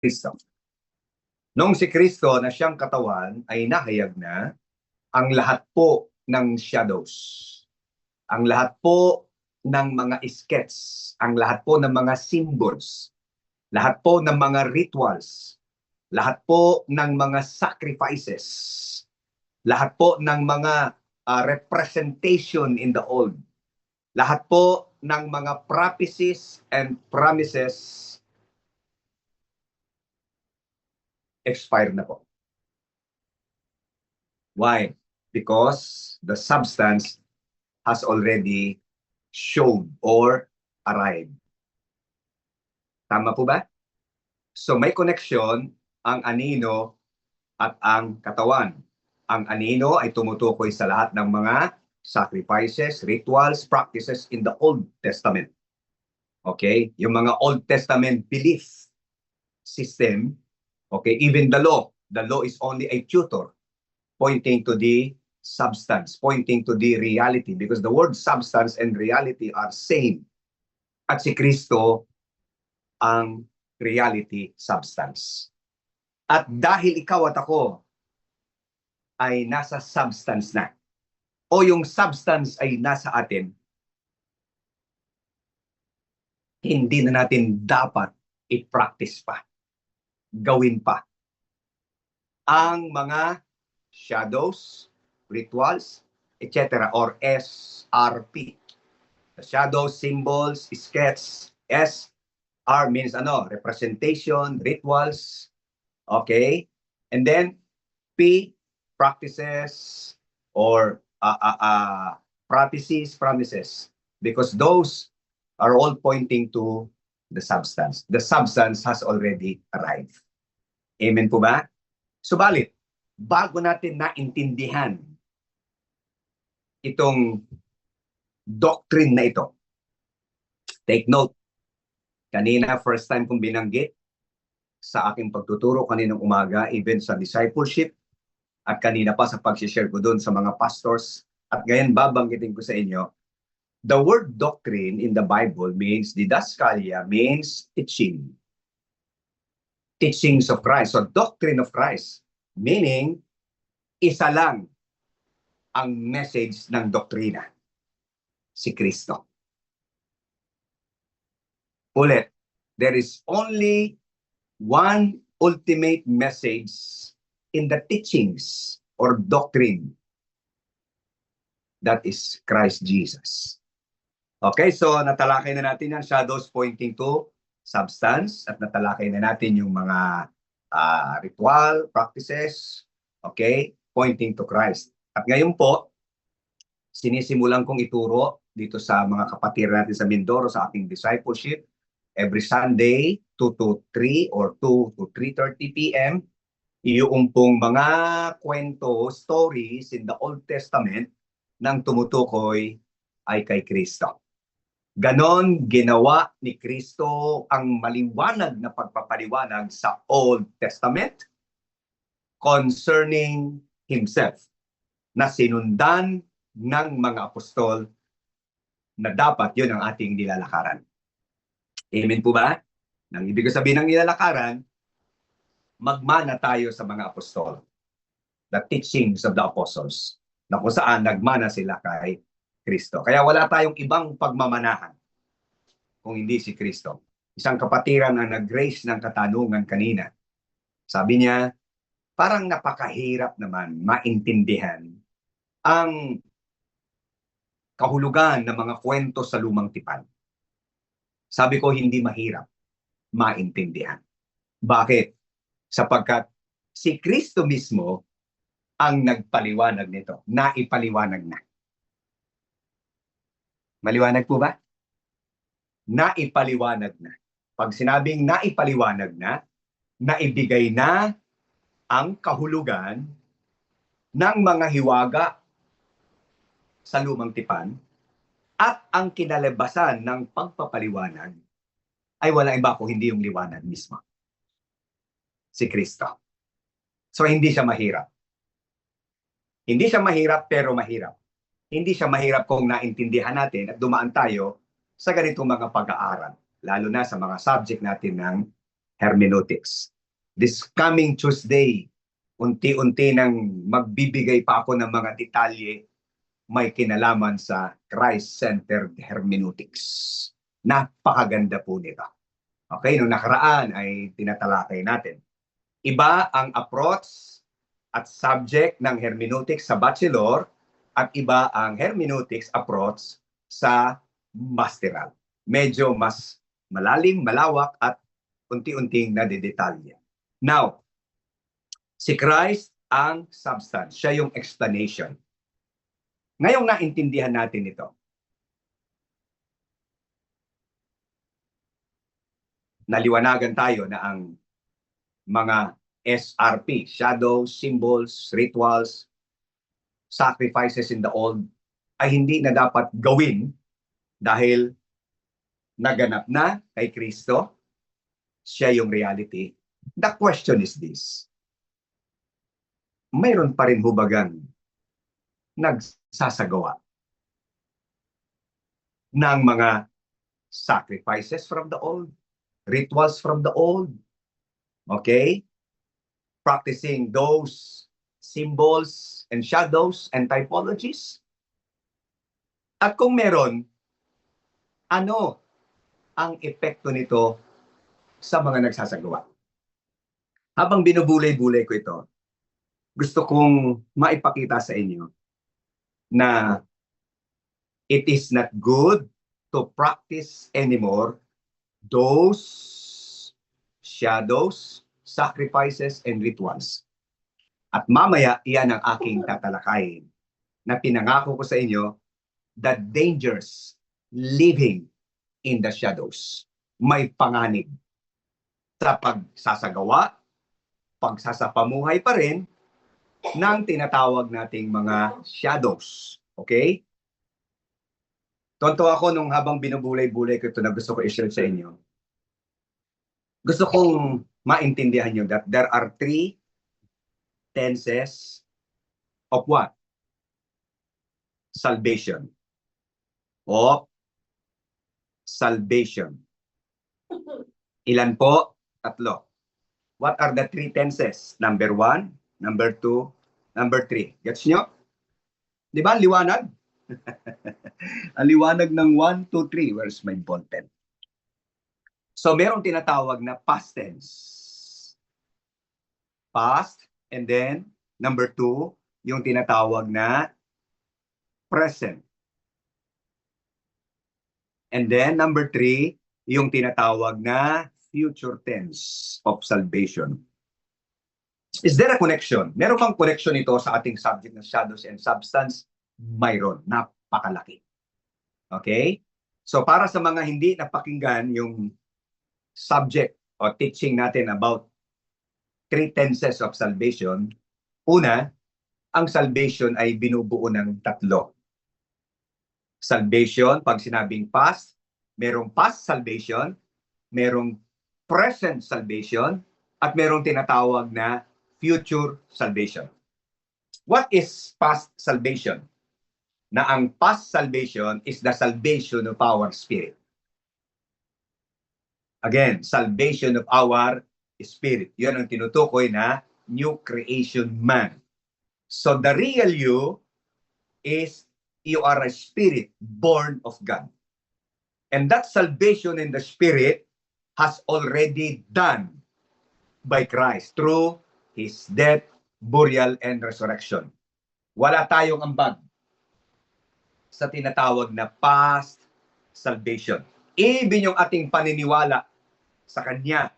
Kristo. Noong si Kristo na siyang katawan ay nahayag na, ang lahat po ng shadows, ang lahat po ng mga skets, ang lahat po ng mga symbols, lahat po ng mga rituals, lahat po ng mga sacrifices, lahat po ng mga representation in the old, lahat po ng mga prophecies and promises expired na po. Why? Because the substance has already shown or arrived. Tama po ba? So may connection ang anino at ang katawan. Ang anino ay tumutukoy sa lahat ng mga sacrifices, rituals, practices in the Old Testament. Okay? Yung mga Old Testament belief system, okay, even the law is only a tutor pointing to the substance, pointing to the reality, because the word substance and reality are same. At si Kristo ang reality substance. At dahil ikaw at ako ay nasa substance na, o yung substance ay nasa atin, hindi na natin dapat i-practice pa, gawin pa ang mga shadows, rituals, etc. or SRP. The shadows, symbols, skets. SR means ano? Representation, rituals. Okay? And then P, practices or prophecies, promises. Because those are all pointing to the substance. The substance has already arrived. Amen po ba? Subalit, bago natin naintindihan itong doctrine na ito, take note, kanina first time kong binanggit sa aking pagtuturo kaninang umaga, even sa discipleship, at kanina pa sa pag-share ko doon sa mga pastors, at ngayon babanggitin ko sa inyo, the word doctrine in the Bible means, didaskalia means teaching. Teachings of Christ. So doctrine of Christ, meaning isa lang ang message ng doktrina, si Kristo. Ulit, there is only one ultimate message in the teachings or doctrine. That is Christ Jesus. Okay, so natalakay na natin ang shadows pointing to substance at natalakay na natin yung mga ritual, practices, okay, pointing to Christ. At ngayon po, sinisimulan kong ituro dito sa mga kapatid natin sa Mindoro sa aking discipleship every Sunday 2 to 3 or 2 to 3:30 p.m. Yung pong mga kwento, stories in the Old Testament nang tumutukoy ay kay Kristo. Ganon ginawa ni Kristo ang maliwanag na pagpapaliwanag sa Old Testament concerning Himself na sinundan ng mga apostol na dapat yun ang ating nilalakaran. Amen po ba? Nang ibig sabihin ng nilalakaran, magmana tayo sa mga apostol. The teachings of the apostles na kung saan nagmana sila kay Kristo. Kaya wala tayong ibang pagmamanahan kung hindi si Kristo. Isang kapatiran ang nag-raise ng katanungan kanina. Sabi niya, parang napakahirap naman maintindihan ang kahulugan ng mga kwento sa lumang tipan. Sabi ko, hindi mahirap maintindihan. Bakit? Sapagkat si Kristo mismo ang nagpaliwanag nito, naipaliwanag na. Maliwanag po ba? Naipaliwanag na. Pag sinabing naipaliwanag na, naibigay na ang kahulugan ng mga hiwaga sa lumang tipan at ang kinalabasan ng pagpapaliwanag ay wala iba kung hindi yung liwanag mismo. Si Kristo. So hindi siya mahirap. Hindi siya mahirap pero mahirap. Hindi siya mahirap kung naintindihan natin at dumaan tayo sa ganitong mga pag-aaral, lalo na sa mga subject natin ng hermeneutics. This coming Tuesday, unti-unti nang magbibigay pa ako ng mga detalye may kinalaman sa Christ-centered hermeneutics. Napakaganda po nito. Okay, nung nakaraan ay tinatalakay natin. Iba ang approach at subject ng hermeneutics sa bachelor at iba ang hermeneutics approach sa masteral. Medyo mas malalim, malawak at unti-unting nadidetalye. Now, si Christ ang substance. Siya yung explanation. Ngayong naintindihan natin ito, naliwanagan tayo na ang mga SRP, shadows, symbols, rituals, sacrifices in the old, ay hindi na dapat gawin dahil naganap na kay Kristo. Siya yung reality. The question is this. Mayroon pa rin hubagang nagsasagawa ng mga sacrifices from the old, rituals from the old, okay? Practicing those symbols and shadows and typologies. At kung meron, ano ang epekto nito sa mga nagsasagawa? Habang binubulay-bulay ko ito, gusto kong maipakita sa inyo na it is not good to practice anymore those shadows, sacrifices, and rituals. At mamaya, iyan ang aking tatalakayin na pinangako ko sa inyo, the dangers living in the shadows. May panganib sa pagsasagawa, pagsasapamuhay pa rin ng tinatawag nating mga shadows. Okay? Tonto ako nung habang binubulay-bulay ko ito na gusto ko i-share sa inyo. Gusto kong maintindihan nyo that there are 3 tenses of what? Salvation. Of salvation. Ilan po? 3. What are the 3 tenses? Number 1, number 2, number 3. Gets nyo? Di ba? Liwanag? Ang liwanag ng 1, 2, 3. Where's my ball pen? So, merong tinatawag na past tense. Past, and then, number 2, yung tinatawag na present. And then, number 3, yung tinatawag na future tense of salvation. Is there a connection? Meron bang connection ito sa ating subject na shadows and substance? Mayroon. Napakalaki. Okay? So, para sa mga hindi napakinggan yung subject o teaching natin about 3 tenses of salvation, una, ang salvation ay binubuo ng 3. Salvation, pag sinabing past, merong past salvation, merong present salvation, at merong tinatawag na future salvation. What is past salvation? Na ang past salvation is the salvation of our spirit. Again, salvation of our spirit. Yan ang tinutukoy na new creation man. So the real you is you are a spirit born of God. And that salvation in the spirit has already done by Christ through His death, burial, and resurrection. Wala tayong ambag sa tinatawag na past salvation. Even yung ating paniniwala sa Kanya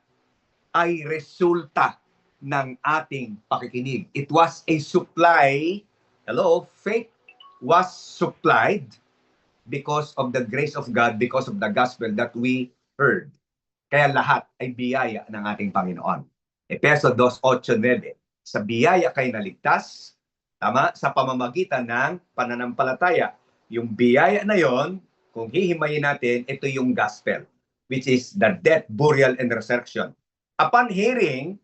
ay resulta ng ating pakikinig. It was a supply, faith was supplied because of the grace of God, because of the gospel that we heard. Kaya lahat ay biyaya ng ating Panginoon. Efeso 2:8-9, sa biyaya kayo naligtas, tama, sa pamamagitan ng pananampalataya. Yung biyaya na yon, kung hihimayin natin, ito yung gospel, which is the death, burial, and resurrection. Upon hearing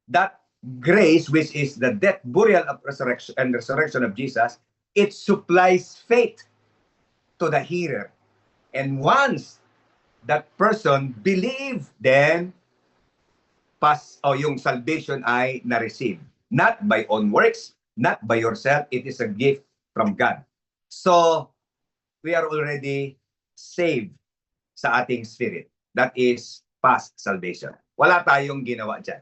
that grace, which is the death, burial, and resurrection of Jesus, it supplies faith to the hearer. And once that person believe, then yung salvation ay na-receive. Not by own works, not by yourself. It is a gift from God. So, we are already saved sa ating spirit. That is past salvation. Wala tayong ginawa dyan.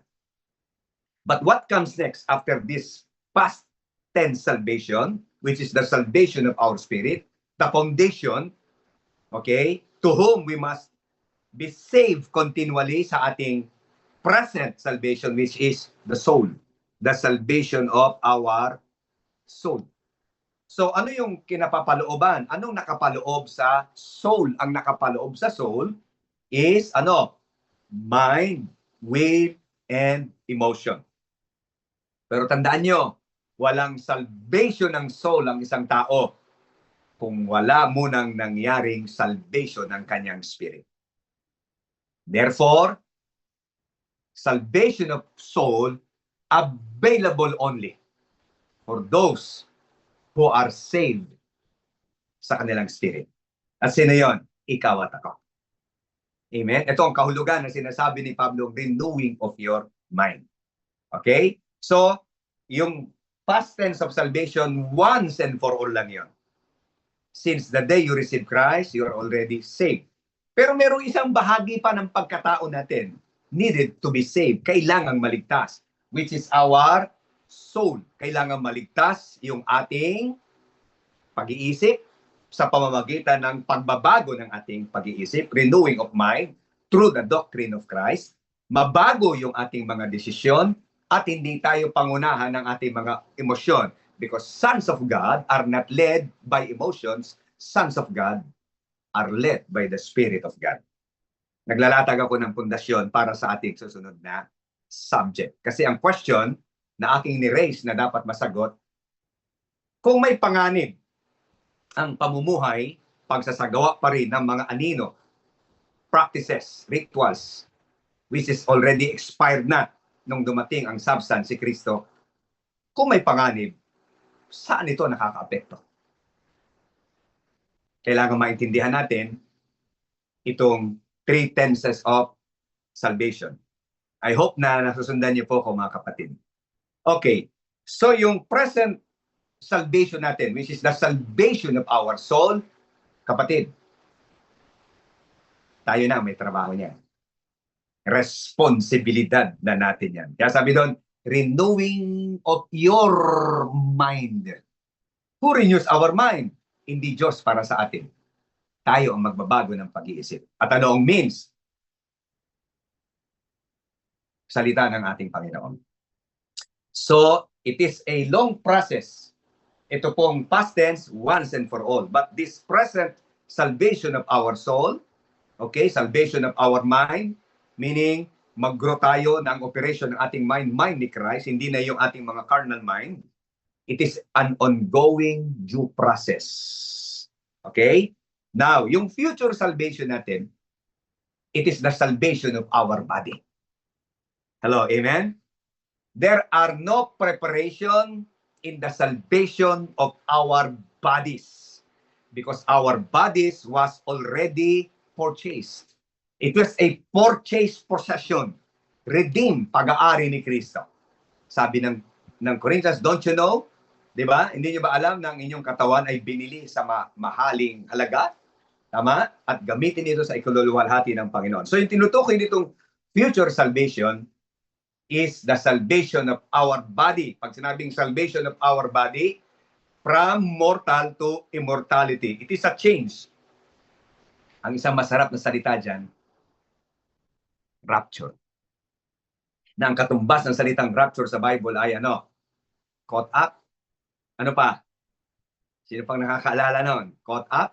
But what comes next after this past tense salvation, which is the salvation of our spirit, the foundation, okay, to whom we must be saved continually sa ating present salvation, which is the soul, the salvation of our soul. So ano yung kinapapalooban? Anong nakapaloob sa soul? Ang nakapaloob sa soul is ano? Mind, will, and emotion. Pero tandaan nyo, walang salvation ng soul ang isang tao kung wala munang nangyaring salvation ng kanyang spirit. Therefore, salvation of soul available only for those who are saved sa kanilang spirit. At sino yun? Ikaw at ako. Amen? Ito ang kahulugan na sinasabi ni Pablo, renewing of your mind. Okay? So, yung past tense of salvation, once and for all lang yun. Since the day you receive Christ, you are already saved. Pero merong isang bahagi pa ng pagkatao natin needed to be saved. Kailangang maligtas, which is our soul. Kailangan maligtas yung ating pag-iisip sa pamamagitan ng pagbabago ng ating pag-iisip, renewing of mind through the doctrine of Christ. Mabago yung ating mga desisyon at hindi tayo pangunahan ng ating mga emosyon. Because sons of God are not led by emotions. Sons of God are led by the Spirit of God. Naglalatag ako ng pundasyon para sa ating susunod na subject. Kasi ang question na aking ni-raise na dapat masagot, kung may panganib ang pamumuhay, pagsasagawa pa rin ng mga anino, practices, rituals, which is already expired na nung dumating ang substance si Kristo, kung may panganib, saan ito nakaka-apekto? Kailangan maintindihan natin itong 3 tenses of salvation. I hope na nasusundan niyo po ko mga kapatid. Okay, so yung present salvation natin, which is the salvation of our soul, kapatid, tayo na may trabaho niyan. Responsibilidad na natin yan. Kaya sabi doon, renewing of your mind. Who renews our mind? Hindi Diyos para sa atin. Tayo ang magbabago ng pag-iisip. At ano ang means? Salita ng ating Panginoon. So, it is a long process. Ito pong past tense, once and for all. But this present salvation of our soul, okay, salvation of our mind, meaning mag-grow tayo ng operation ng ating mind ni Christ, hindi na yung ating mga carnal mind. It is an ongoing due process. Okay? Now, yung future salvation natin, it is the salvation of our body. Hello, amen? There are no preparation in the salvation of our bodies because our bodies was already purchased. It was a purchased possession, redeemed, pag-aari ni Kristo. Sabi ng Corinthians, don't you know? Diba? Hindi nyo ba alam na ang inyong katawan ay binili sa mahaling halaga? Tama? At gamitin ito sa ikaluluwalhati ng Panginoon. So yung tinutukoy nitong future salvation is the salvation of our body. Pag sinabing salvation of our body, from mortal to immortality. It is a change. Ang isang masarap na salita dyan, rapture. Na ang katumbas ng salitang rapture sa Bible ay ano? Caught up. Ano pa? Sino pang nakakaalala nun? Caught up?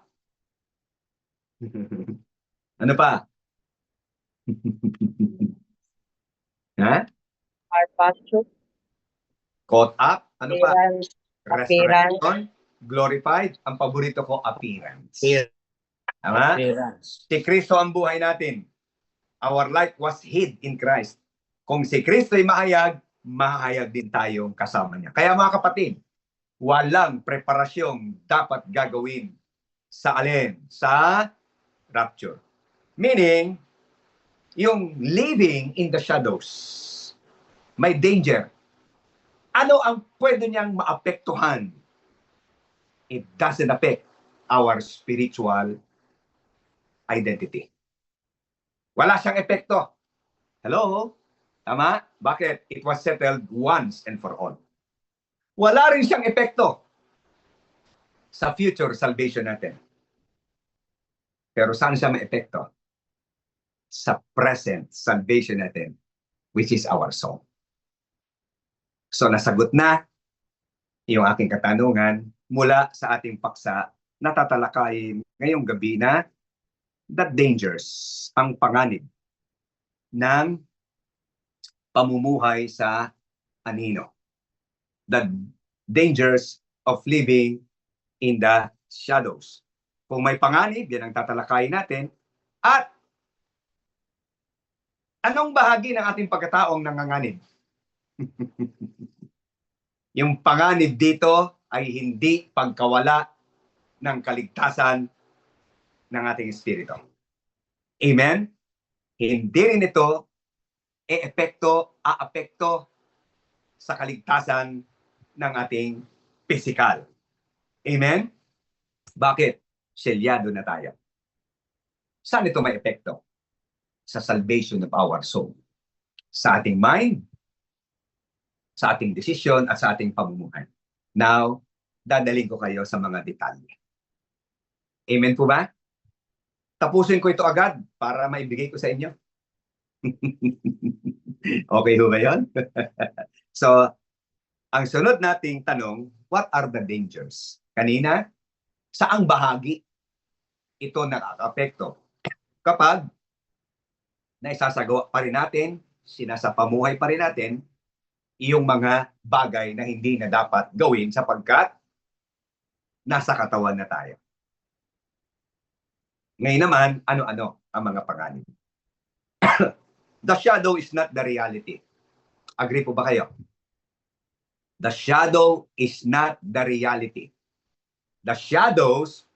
Ano pa? Ha? Our posture. Caught up? Ano pa? Appearance. Resurrection? Glorified? Ang paborito ko, appearance. Tama? Appearance. Si Kristo ang buhay natin. Our life was hid in Christ. Kung si Kristo ay mahayag din tayong kasama niya. Kaya mga kapatid, walang preparasyong dapat gagawin sa alin? Sa rapture. Meaning, yung living in the shadows, may danger. Ano ang pwede niyang maapektuhan? It doesn't affect our spiritual identity. Wala siyang epekto. Hello? Tama? Bakit? It was settled once and for all. Wala rin siyang epekto sa future salvation natin. Pero saan siya may epekto? Sa present salvation natin, which is our soul. So nasagot na yung aking katanungan mula sa ating paksa na tatalakayin ngayong gabi na the dangers, ang panganib ng pamumuhay sa anino. The dangers of living in the shadows. Kung may panganib, yan ang tatalakayin natin. At anong bahagi ng ating pagkataong nanganganib? Yung panganib dito ay hindi pagkawala ng kaligtasan ng ating espiritu. Amen? Hindi rin ito aapekto sa kaligtasan ng ating physical. Amen? Bakit? Selyado na tayo. Saan ito may epekto? Sa salvation of our soul. Sa ating mind, sa ating desisyon, at sa ating pamumuhay. Now, dadaling ko kayo sa mga detalye. Amen po ba? Tapusin ko ito agad para maibigay ko sa inyo. Okay ho ba yun? So, ang sunod nating tanong, what are the dangers? Kanina, saang bahagi ito nakaka-apekto? Kapag naisasagawa pa rin natin, sinasapamuhay pa rin natin, yung mga bagay na hindi na dapat gawin sapagkat nasa katawan na tayo. Ngayon naman, ano-ano ang mga panganib? The shadow is not the reality. Agree po ba kayo? The shadow is not the reality. The shadows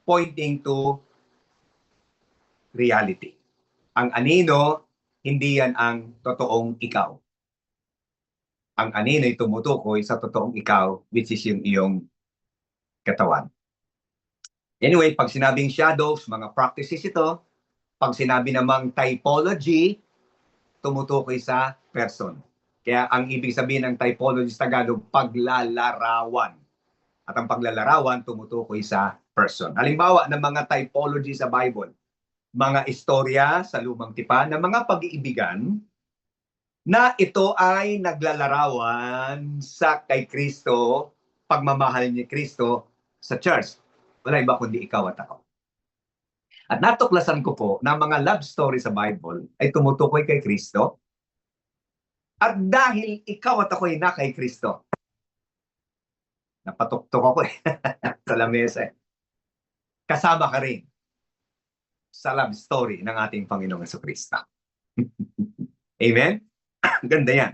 pointing to reality. Ang anino, hindi yan ang totoong ikaw. Ang anino ay tumutukoy sa totoong ikaw, which is yung iyong katawan. Anyway, pag sinabing shadows, mga practices ito. Pag sinabi namang typology, tumutukoy sa person. Kaya ang ibig sabihin ng typology sa Tagalog, paglalarawan. At ang paglalarawan, tumutukoy sa person. Halimbawa ng mga typology sa Bible, mga istorya sa lumang tipan, ng mga pag-iibigan, na ito ay naglalarawan sa kay Kristo, pagmamahal ni Kristo sa church. Wala iba kundi ikaw at ako. At natuklasan ko po na mga love story sa Bible ay tumutukoy kay Kristo. At dahil ikaw at ako ay na kay Kristo, napatuktok ako sa lamesa. Kasama ka rin sa love story ng ating Panginoong Jesucristo. Amen? Ganda yan.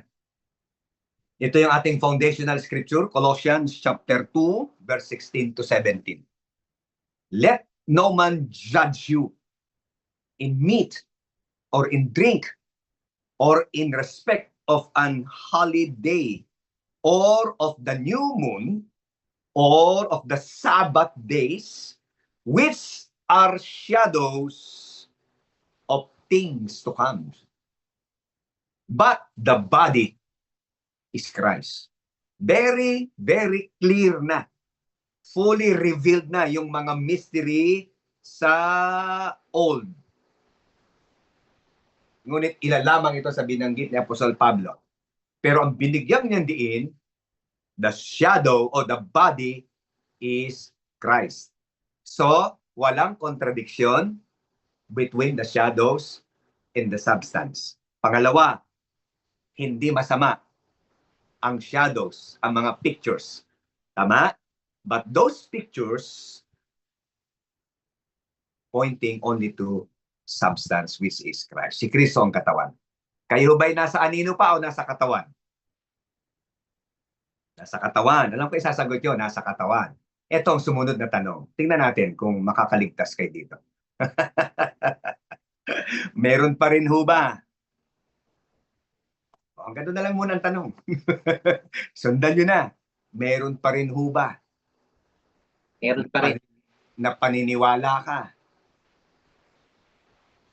Ito yung ating foundational scripture, Colossians chapter 2, verse 16 to 17. Let no man judge you in meat or in drink or in respect of an holiday or of the new moon or of the Sabbath days, which are shadows of things to come. But the body is Christ. Very, very clear na. Fully revealed na yung mga mystery sa old. Ngunit ilalamang ito sa binanggit ni Apostol Pablo. Pero ang binigyang niyang diin, the shadow or the body is Christ. So, walang contradiction between the shadows and the substance. Pangalawa, hindi masama ang shadows, ang mga pictures. Tama? But those pictures pointing only to substance, which is Christ. Si Kristo ang katawan. Kayo ba'y nasa anino pa o nasa katawan? Nasa katawan. Alam ko isasagot yun, nasa katawan. Ito ang sumunod na tanong. Tingnan natin kung makakaligtas kayo dito. Meron pa rin ho ba? O, ang ganito na lang muna ang tanong. Sundan nyo na. Meron pa rin ho ba? Meron pa rin. Na paniniwala ka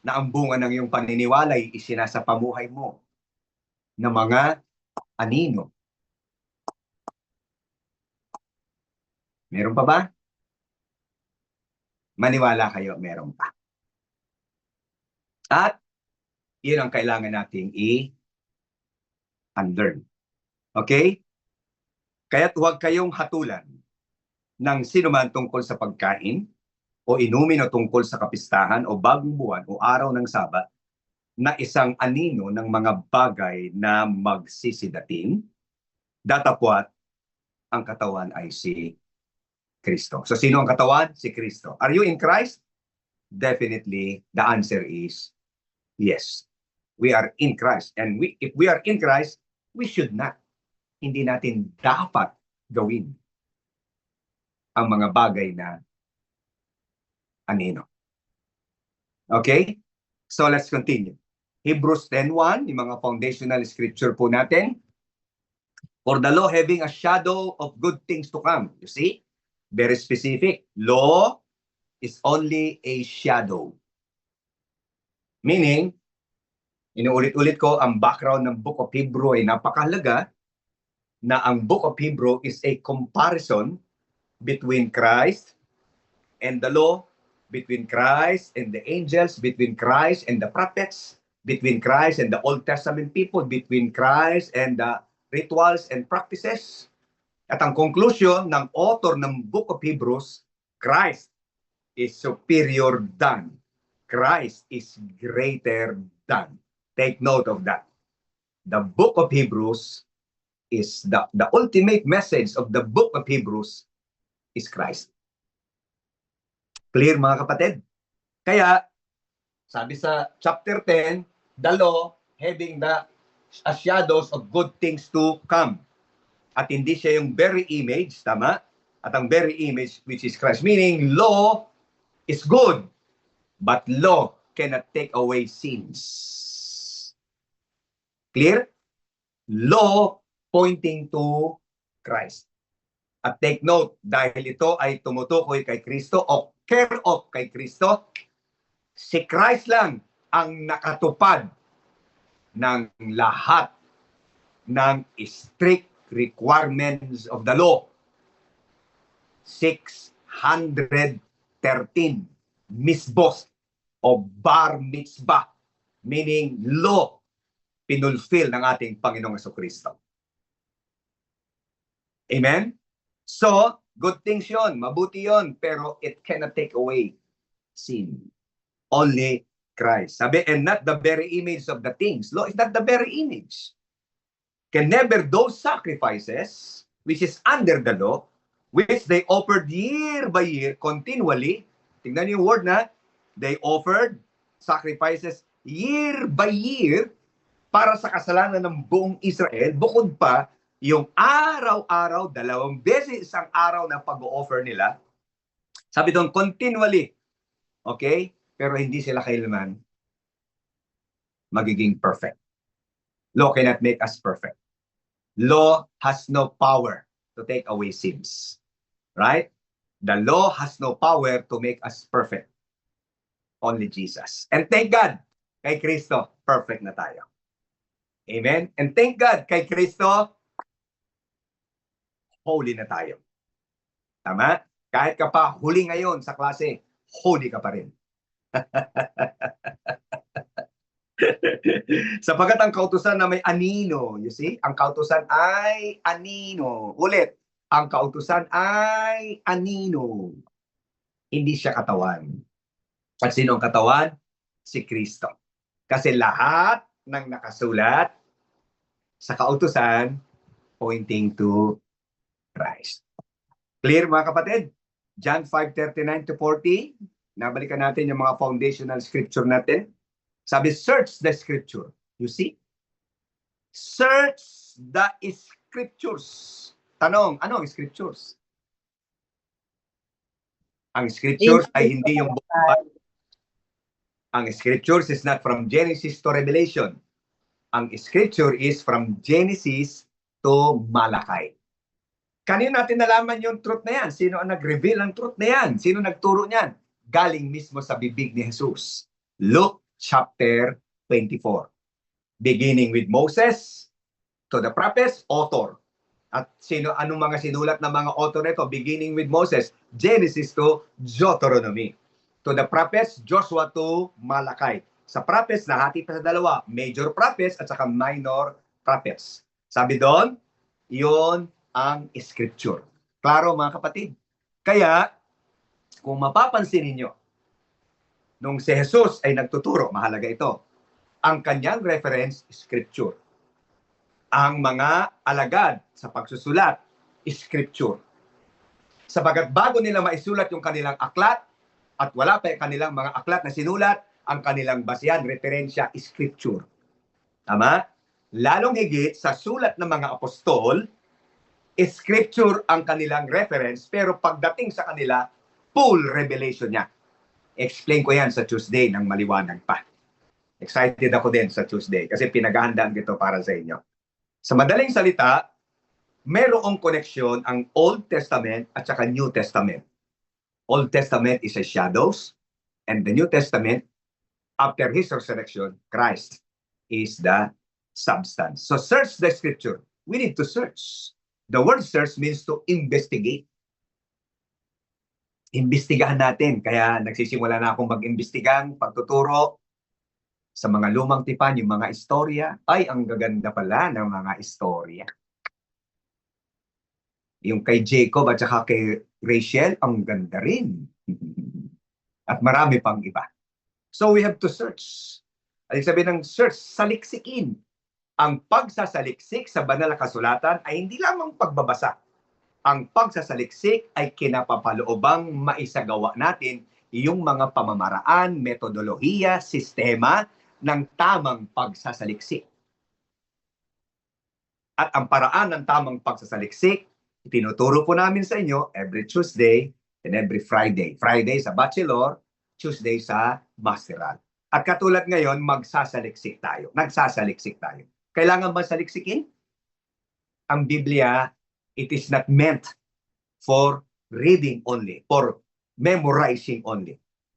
na ang bunga ng iyong paniniwala ay isinasapamuhay mo ng mga anino. Meron pa ba? Maniwala kayo, meron pa. At yun ang kailangan nating i-unlearn. Okay? Kaya't huwag kayong hatulan ng sinuman tungkol sa pagkain o inumin o tungkol sa kapistahan o bagong buwan o araw ng Sabat na isang anino ng mga bagay na magsisidating, datapwat ang katawan ay si Kristo. So sino ang katawan? Si Kristo. Are you in Christ? Definitely, the answer is yes. We are in Christ. And if we are in Christ, we should not. Hindi natin dapat gawin ang mga bagay na anino. Okay? So let's continue. Hebrews 10:1, yung mga foundational scripture po natin. For the law having a shadow of good things to come. You see? Very specific. Law is only a shadow. Meaning, inuulit-ulit ko, ang background ng Book of Hebrew ay napakahalaga na ang Book of Hebrew is a comparison between Christ and the law, between Christ and the angels, between Christ and the prophets, between Christ and the Old Testament people, between Christ and the rituals and practices. At ang conclusion ng author ng Book of Hebrews, Christ is superior than. Christ is greater than. Take note of that. The Book of Hebrews is the ultimate message of the Book of Hebrews is Christ. Clear mga kapatid? Kaya, sabi sa chapter 10, the law having the shadows of good things to come. At hindi siya yung very image, tama? At ang very image which is Christ. Meaning, law is good, but law cannot take away sins. Clear? Law pointing to Christ. At take note, dahil ito ay tumutukoy kay Kristo o care of kay Kristo, si Christ lang ang nakatupad ng lahat ng strict requirements of the law. 613 misbos o bar mitzvah, meaning law, pinulfill ng ating Panginoong Jesucristo. Amen? So, good things yon, mabuti yon, pero it cannot take away sin. Only Christ. Sabi, and not the very image of the things. Law is not the very image. Can never those sacrifices, which is under the law, which they offered year by year, continually, tingnan niyo yung word na, they offered sacrifices year by year para sa kasalanan ng buong Israel, bukod pa yung araw-araw, 2 beses isang araw na pag-o-offer nila. Sabi doon, continually. Okay? Pero hindi sila kailanman magiging perfect. Law cannot make us perfect. Law has no power to take away sins. Right? The law has no power to make us perfect. Only Jesus. And thank God, kay Kristo, perfect na tayo. Amen? And thank God, kay Kristo, holy na tayo. Tama? Kahit ka pa huli ngayon sa klase, holy ka pa rin. Sapagat ang kautusan na may anino, you see? Ang kautusan ay anino. Ulit, ang kautusan ay anino. Hindi siya katawan. At sino ang katawan? Si Kristo. Kasi lahat ng nakasulat sa kautusan pointing to Christ. Clear mga kapatid? John 5:39-40. Nabalikan natin yung mga foundational scripture natin. Sabi, search the scripture. You see? Search the scriptures. Tanong, ano ang scriptures? Ang scriptures ay hindi yung buong Bible. Ang scriptures is not from Genesis to Revelation. Ang scripture is from Genesis to Malachi. Kanino natin nalaman yung truth na yan? Sino ang nag-reveal ng truth na yan? Sino nagturo niyan? Galing mismo sa bibig ni Jesus. Luke chapter 24. Beginning with Moses to the prophets, author. At anong mga sinulat ng mga author nito? Beginning with Moses, Genesis to Deuteronomy. To the prophets, Joshua to Malachi. Sa prophets, nahati pa sa dalawa. Major prophets at saka minor prophets. Sabi doon, yun ang scripture. Klaro mga kapatid. Kaya, kung mapapansin ninyo, nung si Jesus ay nagtuturo, mahalaga ito, ang kanyang reference, scripture. Ang mga alagad sa pagsusulat, scripture. Sabagat bago nila maisulat yung kanilang aklat, at wala pa yung kanilang mga aklat na sinulat, ang kanilang basihan, referensya, scripture. Tama? Lalong higit sa sulat ng mga apostol, scripture ang kanilang reference, pero pagdating sa kanila, full revelation niya. Explain ko yan sa Tuesday ng maliwanag pa. Excited ako din sa Tuesday kasi pinaghahandaan dito para sa inyo. Sa madaling salita, mayroong koneksyon ang Old Testament at saka New Testament. Old Testament is a shadows, and the New Testament, after His resurrection, Christ is the substance. So search the scripture. We need to search. The word search means to investigate. Imbestigahan natin. Kaya nagsisimula na akong mag-imbestigang, pagtuturo sa mga lumang tipan, yung mga istorya. Ay, ang gaganda pala ng mga istorya. Yung kay Jacob at saka kay Rachel, ang ganda rin. At marami pang iba. So we have to search. Ang sabihin ng search, saliksikin. Ang pagsasaliksik sa banal na kasulatan ay hindi lamang pagbabasa. Ang pagsasaliksik ay kinapapaloobang maisagawa natin yung mga pamamaraan, metodolohiya, sistema ng tamang pagsasaliksik. At ang paraan ng tamang pagsasaliksik, tinuturo po namin sa inyo every Tuesday and every Friday. Friday sa bachelor, Tuesday sa masteral. At katulad ngayon, magsasaliksik tayo. Nagsasaliksik tayo. Kailangan ba saliksikin? Ang Biblia, it is not meant for reading only, for memorizing only.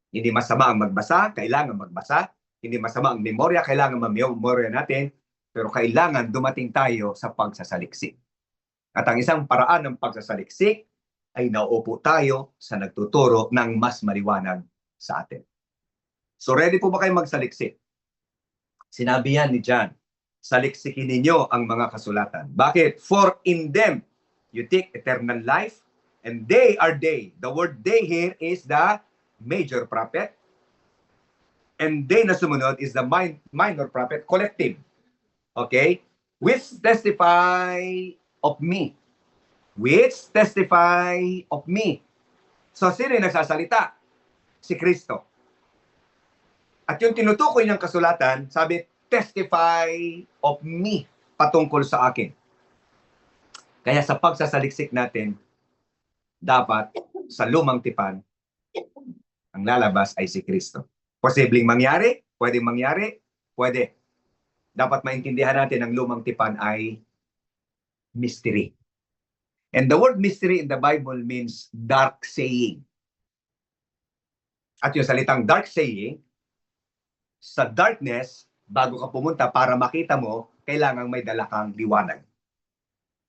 Hindi masama ang magbasa, kailangan magbasa. Hindi masama ang memorya, kailangan memorya natin. Pero kailangan dumating tayo sa pagsasaliksik. At ang isang paraan ng pagsasaliksik ay nauupo tayo sa nagtuturo ng mas maliwanag sa atin. So ready po ba kayo magsaliksik? Sinabi yan ni John, saliksikin ninyo ang mga kasulatan. Bakit? For in them you take eternal life, and they are they. The word they here is the major prophet, and they na sumunod is the minor prophet, collective. Okay? Which testify of me. Which testify of me. So, sino yung nagsasalita? Si Kristo. At yung tinutukoy ng kasulatan, sabi, testify of me patungkol sa akin. Kaya sa pagsasaliksik natin, dapat sa lumang tipan, ang lalabas ay si Kristo. Posibleng mangyari? Pwedeng mangyari? Pwede. Dapat maintindihan natin ang lumang tipan ay mystery. And the word mystery in the Bible means dark saying. At yung salitang dark saying, sa darkness, bago ka pumunta para makita mo, kailangang may dala kang liwanag.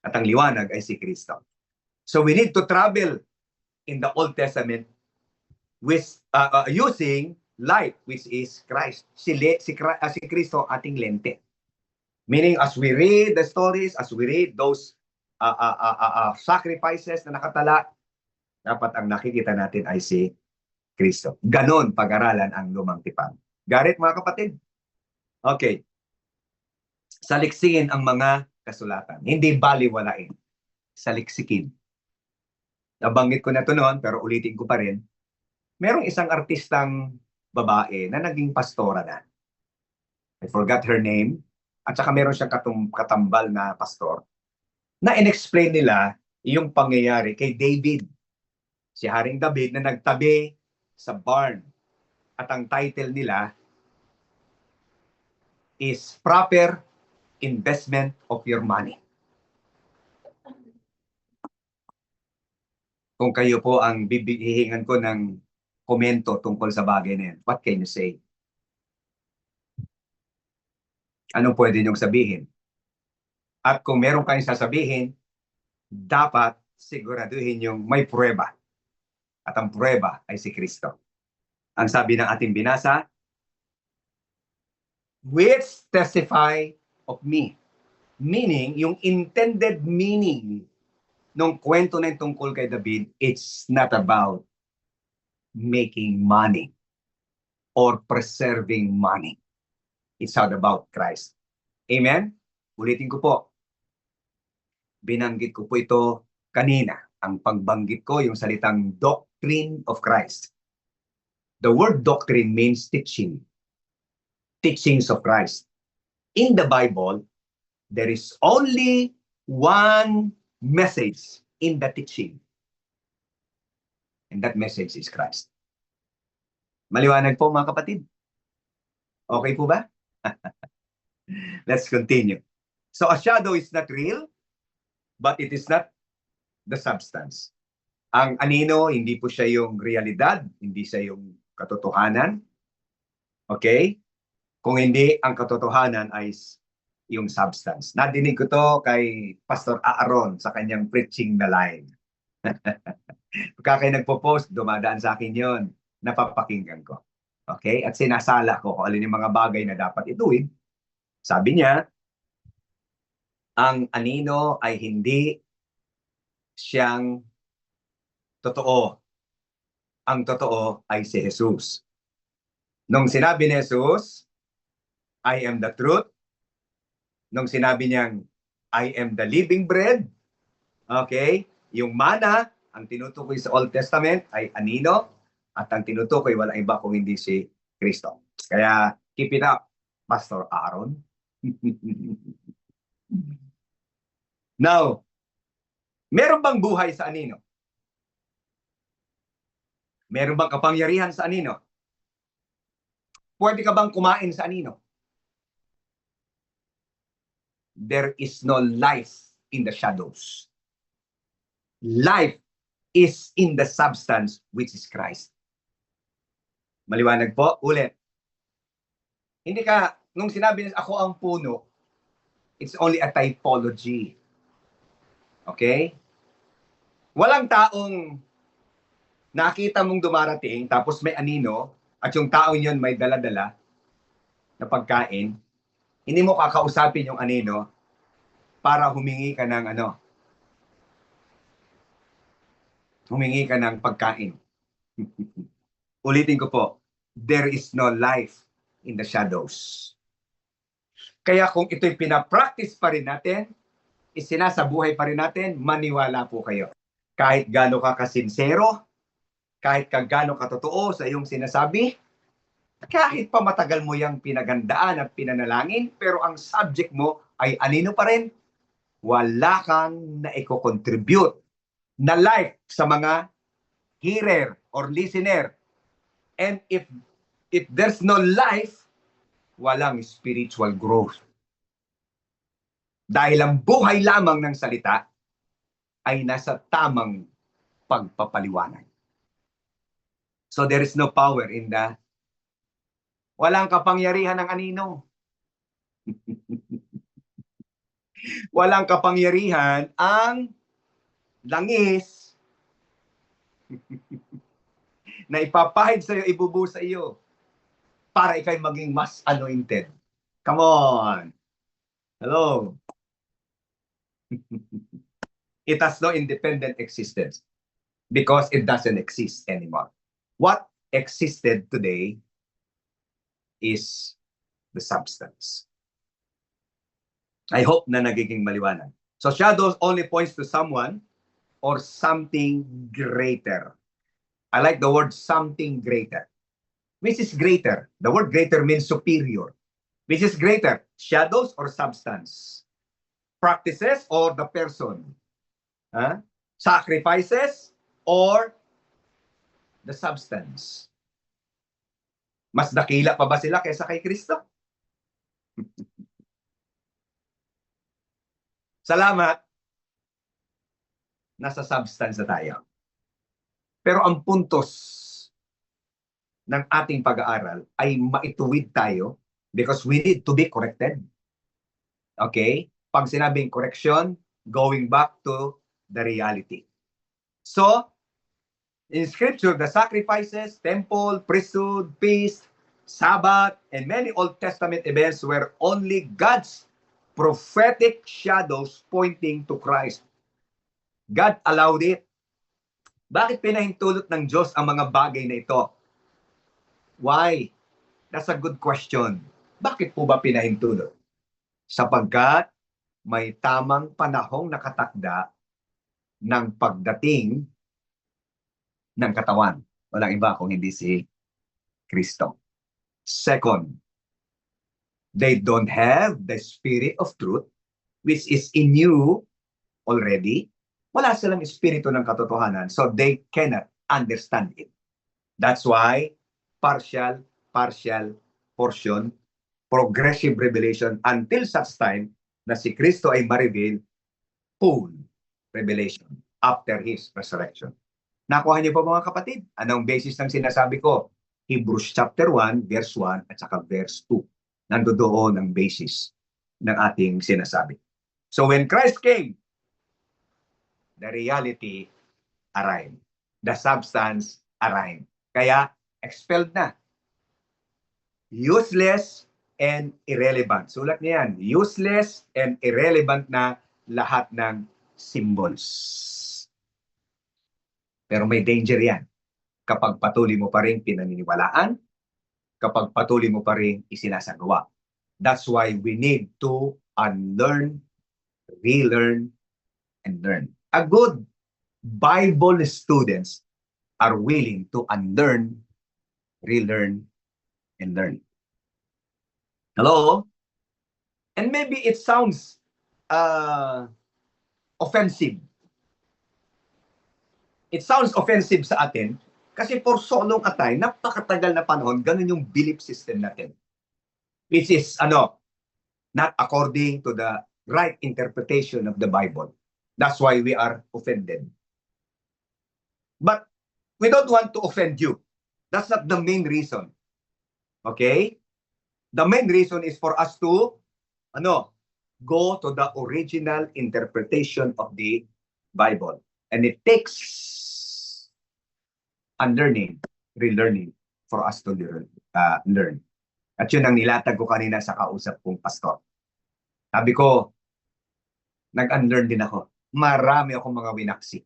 At ang liwanag ay si Kristo. So we need to travel in the Old Testament with using light, which is Christ. Si Kristo ating lente. Meaning, as we read the stories, as we read those sacrifices na nakatala, dapat ang nakikita natin ay si Kristo. Ganon pag-aralan ang lumang tipan. Got it, mga kapatid? Okay. Saliksikin ang mga kasulatan. Hindi baliwalain. Saliksikin. Nabanggit ko na ito noon, pero ulitin ko pa rin. Merong isang artistang babae na naging pastora na. I forgot her name. At saka meron siyang katambal na pastor. Na in-explain nila yung pangyayari kay David. Si Haring David na nagtabi sa barn. At ang title nila is Proper Investment of Your Money. Kung kayo po ang hihingan ko ng komento tungkol sa bagay na yan, what can you say? Anong pwede niyong sabihin? At kung meron kayong sasabihin, dapat siguraduhin yung may pruweba. At ang pruweba ay si Kristo. Ang sabi ng ating binasa, which testify of me. Meaning, yung intended meaning ng kwento na yung tungkol kay David, it's not about making money or preserving money. It's all about Christ. Amen? Ulitin ko po. Binanggit ko po ito kanina. Ang pagbanggit ko, yung salitang doctrine of Christ. The word doctrine means teaching. Teachings of Christ. In the Bible, there is only one message in the teaching. And that message is Christ. Maliwanag po mga kapatid. Okay po ba? Let's continue. So a shadow is not real, but it is not the substance. Ang anino, hindi po siya yung realidad, hindi siya yung katotohanan. Okay? Kung hindi, ang katotohanan ay yung substance. Nadinig ko to kay Pastor Aaron sa kanyang preaching na line. Pagka kayo nagpo-post, dumadaan sa akin yon, napapakinggan ko. Okay? At sinasala ko kung alin yung mga bagay na dapat ituwid. Sabi niya, ang anino ay hindi siyang totoo. Ang totoo ay si Jesus. Nung sinabi ni Jesus, I am the truth. Nung sinabi niyang, I am the living bread. Okay? Yung mana, ang tinutukoy sa Old Testament ay anino. At ang tinutukoy, walang iba kung hindi si Kristo. Kaya, keep it up, Pastor Aaron. Now, meron bang buhay sa anino? Meron bang kapangyarihan sa anino? Pwede ka bang kumain sa anino? There is no life in the shadows. Life is in the substance, which is Christ. Maliwanag po? Ulit. Hindi ka, nung sinabi niya, ako ang puno, it's only a typology. Okay? Walang taong nakita mong dumarating, tapos may anino, at yung tao yun may dala-dala na pagkain, hindi mo kakausapin yung anino para humingi ka ng humingi ka ng pagkain. Ulitin ko po, there is no life in the shadows. Kaya kung ito'y pinapractice pa rin natin, isinasabuhay pa rin natin, maniwala po kayo. Kahit gaano ka kasinsero, kahit gaano katotoo sa iyong sinasabi, kahit pa matagal mo yung pinagandaan at pinanalangin, pero ang subject mo ay anino pa rin, wala kang na-contribute na life sa mga hearer or listener. And if there's no life, walang spiritual growth. Dahil ang buhay lamang ng salita ay nasa tamang pagpapaliwanag. So there is no power in the walang kapangyarihan ng anino. Walang kapangyarihan ang langis na ipapahid sa iyo, ibubuo sa iyo para ikay maging mas anointed. Come on. Hello. It has no independent existence because it doesn't exist anymore. What existed today is the substance. I hope na nagiging maliwanag. So shadows only points to someone or something greater. I like the word something greater. Which is greater? The word greater means superior. Which is greater? Shadows or substance? Practices or the person? Sacrifices or the substance? Mas dakila pa ba sila kaysa kay Kristo? Salamat. Nasa substance na tayo. Pero ang puntos ng ating pag-aaral ay maituwid tayo because we need to be corrected. Okay? Pag sinabing correction, going back to the reality. So, in Scripture, the sacrifices, temple, priesthood, feast, Sabbath, and many Old Testament events were only God's prophetic shadows pointing to Christ. God allowed it. Bakit pinahintulot ng Diyos ang mga bagay na ito? Why? That's a good question. Bakit po ba pinahintulot? Sapagkat may tamang panahong nakatakda ng pagdating ng katawan. Walang iba kung hindi si Kristo. Second, they don't have the spirit of truth, which is in you already. Wala silang espiritu ng katotohanan, so they cannot understand it. That's why partial portion, progressive revelation until such time na si Kristo ay ma-reveal full revelation after His resurrection. Nakuha niyo po mga kapatid? Anong basis ng sinasabi ko? Hebrews chapter 1, verse 1 at saka verse 2. Nandoon ang basis ng ating sinasabi. So when Christ came, the reality arrived. The substance arrived. Kaya expelled na. Useless and irrelevant. Sulat niya yan. Useless and irrelevant na lahat ng symbols. Pero may danger yan. Kapag patuloy mo pa rin pinaniniwalaan, kapag patuloy mo pa rin isinasagawa. That's why we need to unlearn, relearn, and learn. A good Bible students are willing to unlearn, relearn, and learn. Hello? And maybe it sounds offensive. It sounds offensive sa atin kasi for so long a time, napakatagal na panahon, ganun yung belief system natin. Which is, not according to the right interpretation of the Bible. That's why we are offended. But we don't want to offend you. That's not the main reason. Okay? The main reason is for us to, go to the original interpretation of the Bible. And it takes unlearning, relearning for us to learn. At yun ang nilatag ko kanina sa kausap kong pastor. Sabi ko, nag-unlearn din ako. Marami akong mga winaksi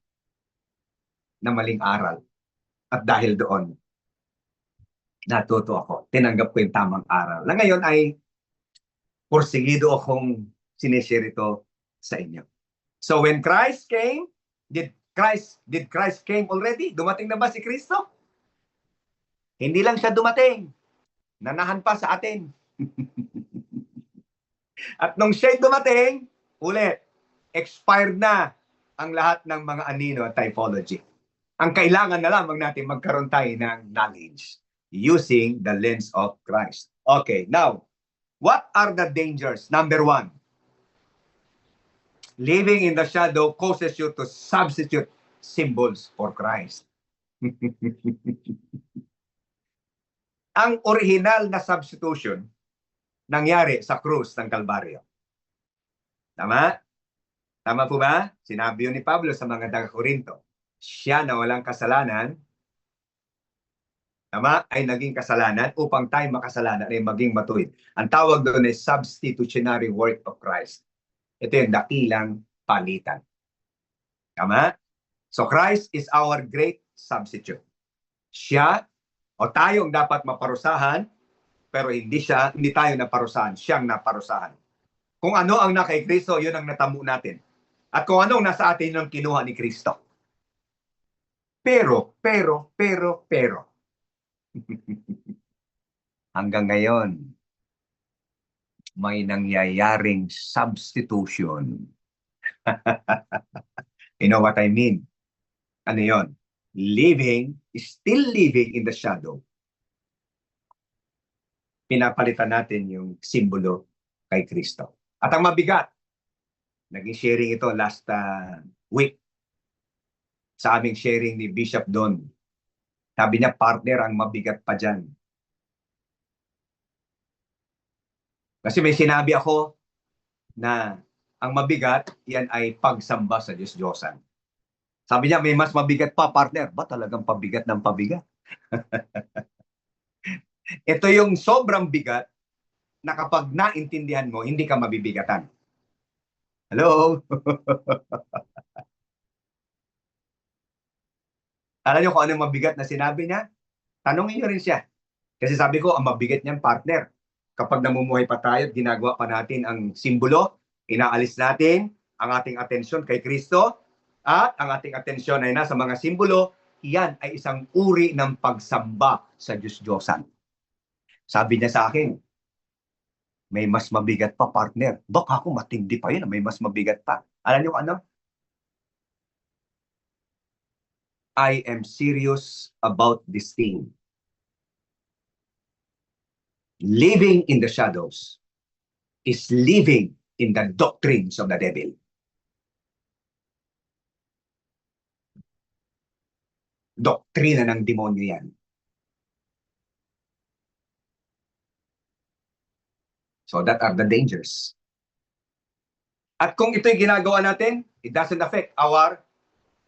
na maling aral. At dahil doon, natuto ako. Tinanggap ko yung tamang aral. Na ngayon ay porsigido akong sinishare ito sa inyo. So when Christ came, did Christ came already? Dumating na ba si Kristo? Hindi lang siya dumating. Nanahan pa sa atin. At nung siya'y dumating, ulit, expired na ang lahat ng mga anino at typology. Ang kailangan na lamang natin magkaroon tayo ng knowledge using the lens of Christ. Okay, now, what are the dangers? Number 1, living in the shadow causes you to substitute symbols for Christ. Ang original na substitution nangyari sa krus ng Kalbaryo. Tama? Tama po ba? Sinabi yun ni Pablo sa mga taga-Korinto. Siya na walang kasalanan, ay naging kasalanan upang tayo makasalanan ay maging matuwid. Ang tawag doon ay substitutionary work of Christ. Ito yung dakilang palitan. Tama? So Christ is our great substitute. Siya o tayong dapat maparusahan, pero hindi tayo naparusahan, siyang naparusahan. Kung ano ang kay Kristo, yun ang natamo natin. At kung anong nasa atin ang kinuha ni Kristo. Pero, hanggang ngayon, may nangyayaring substitution. You know what I mean? Ano yun? Still living in the shadow, pinapalitan natin yung simbolo kay Kristo. At ang mabigat, naging sharing ito last week sa aming sharing ni Bishop Don. Sabi niya, partner, ang mabigat pa dyan. Kasi may sinabi ako na ang mabigat, yan ay pagsamba sa Diyos-Diyosan. Sabi niya, may mas mabigat pa, partner. Ba talagang pabigat ng pabigat? Ito yung sobrang bigat na kapag naintindihan mo, hindi ka mabibigatan. Hello? Alam niyo kung anong mabigat na sinabi niya? Tanungin niyo rin siya. Kasi sabi ko, ang mabigat niyan, partner. Kapag namumuhay pa tayo at ginagawa pa natin ang simbolo, inaalis natin ang ating atensyon kay Kristo at ang ating atensyon ay nasa mga simbolo, yan ay isang uri ng pagsamba sa Diyos-Diyosan. Sabi niya sa akin, may mas mabigat pa, partner. Dok, ako matindi pa yun, may mas mabigat pa. Alam niyo ano? I am serious about this thing. Living in the shadows is living in the doctrines of the devil. Doktrina ng demonyo yan. So that are the dangers. At kung ito'y ginagawa natin, it doesn't affect our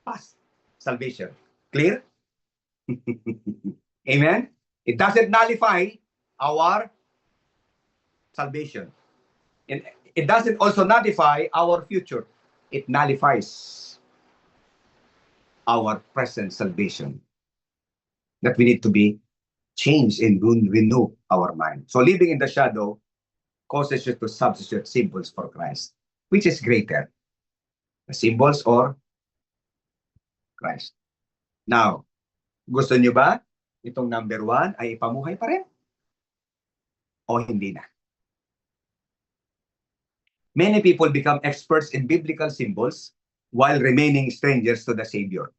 past salvation. Clear? Amen? It doesn't nullify our salvation. And it doesn't also nullify our future. It nullifies our present salvation. That we need to be changed and renew our mind. So living in the shadow causes you to substitute symbols for Christ. Which is greater? The symbols or Christ? Now, gusto nyo ba itong number 1 ay ipamuhay pa rin? O hindi na? Many people become experts in biblical symbols while remaining strangers to the Savior.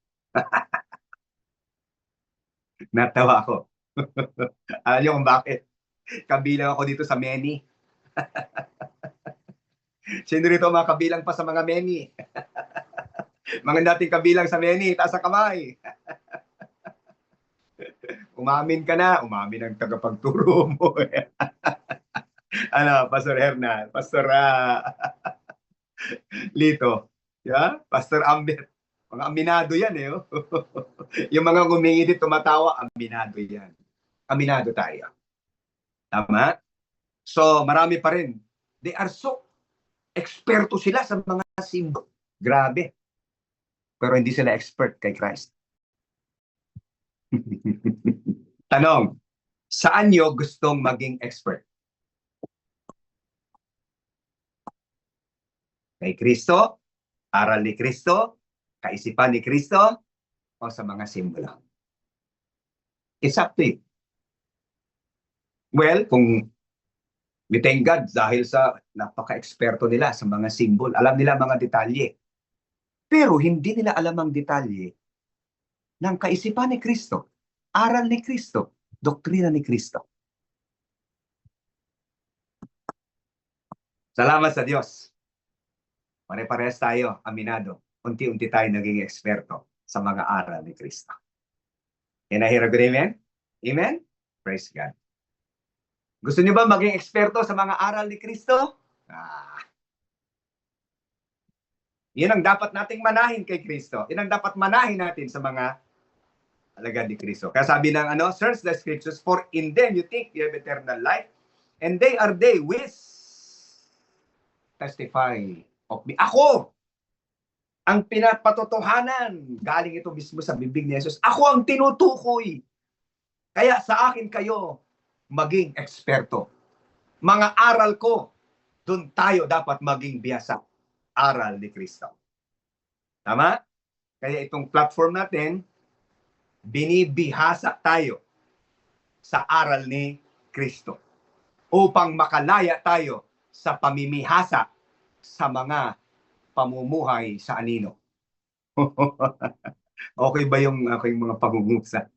Natawa ako. Alam niyo kung bakit? Kabilang ako dito sa many. Sino rito mga kabilang pa sa mga many? Mga dating kabilang sa many, taas ang kamay. Umamin ka na, umamin ang tagapagturo mo. Ano, Pastor Hernan, Pastor Lito, yeah? Pastor Ambet. Mga aminado yan eh. Oh. Yung mga ngumingiti, tumatawa, aminado yan. Aminado tayo. Tama? So, marami pa rin. They are so eksperto sila sa mga simbolo. Grabe. Pero hindi sila expert kay Christ. Tanong, saan nyo gustong maging expert? Kay Kristo, aral ni Kristo, kaisipan ni Kristo, o sa mga simbolo? It's up to you. Well, kung we thank God dahil sa napaka-eksperto nila sa mga simbol. Alam nila mga detalye. Pero hindi nila alam ang detalye ng kaisipan ni Kristo, aral ni Kristo, doktrina ni Kristo. Salamat sa Diyos. Pare-parehas tayo, aminado. Unti-unti tayo naging eksperto sa mga aral ni Kristo. Can I hear a good amen? Amen? Praise God. Gusto niyo ba maging eksperto sa mga aral ni Kristo? Yan ang dapat nating manahin kay Kristo. Yan ang dapat manahin natin sa mga alagad ni Kristo. Kaya sabi ng search the scriptures, for in them you think you have eternal life, and they are they which testify of me. Ako ang pinapatotohanan. Galing ito mismo sa bibig ni Jesus. Ako ang tinutukoy. Kaya sa akin kayo maging eksperto. Mga aral ko, doon tayo dapat maging biyasa. Aral ni Kristo. Tama? Kaya itong platform natin, binibihasa tayo sa aral ni Kristo upang makalaya tayo sa pamimihasa sa mga pamumuhay sa anino. Okay ba yung aking mga pamumusa?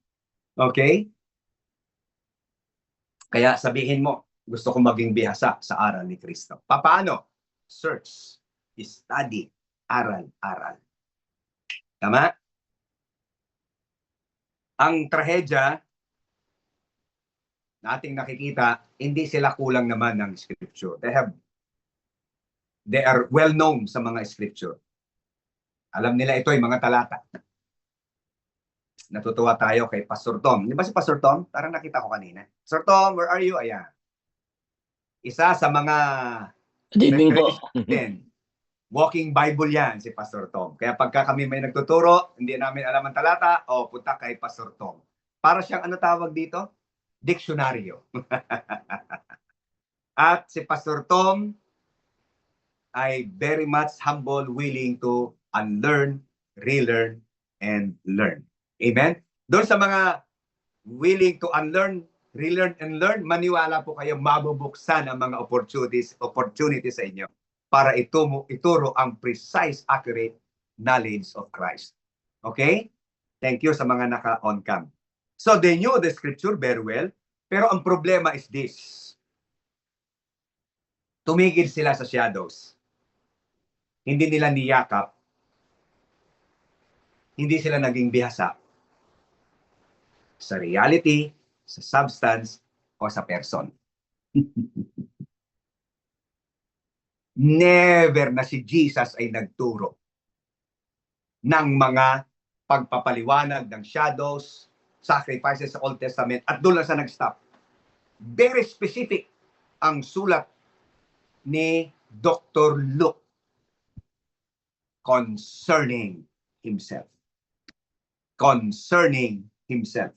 Okay? Kaya sabihin mo, gusto ko maging bihasa sa aral ni Kristo. Paano? Search, study, aral. Tama? Ang trahedya na ating nakikita, hindi sila kulang naman ng scripture. They are well known sa mga scripture. Alam nila ito ay mga talata. Natutuwa tayo kay Pastor Tom. Di ba si Pastor Tom? Parang nakita ko kanina. Pastor Tom, where are you? Ayan. Isa sa mga Good evening po. walking Bible yan si Pastor Tom. Kaya pagka kami may nagtuturo, hindi namin alam ang talata, punta kay Pastor Tom. Para siyang ano tawag dito? Diksyonaryo. At si Pastor Tom ay very much humble, willing to unlearn, relearn, and learn. Amen? Doon sa mga willing to unlearn, relearn, and learn, maniwala po kayo, mabubuksan ang mga opportunities sa inyo para ituro ang precise, accurate knowledge of Christ. Okay? Thank you sa mga naka-on cam. So they knew the scripture very well, pero ang problema is this. Tumigil sila sa shadows. Hindi nila niyakap. Hindi sila naging bihasa sa reality, sa substance, o sa person. Never na si Jesus ay nagturo ng mga pagpapaliwanag ng shadows, sacrifices sa Old Testament, at doon lang sa nag-stop. Very specific ang sulat ni Dr. Luke concerning himself. Concerning himself.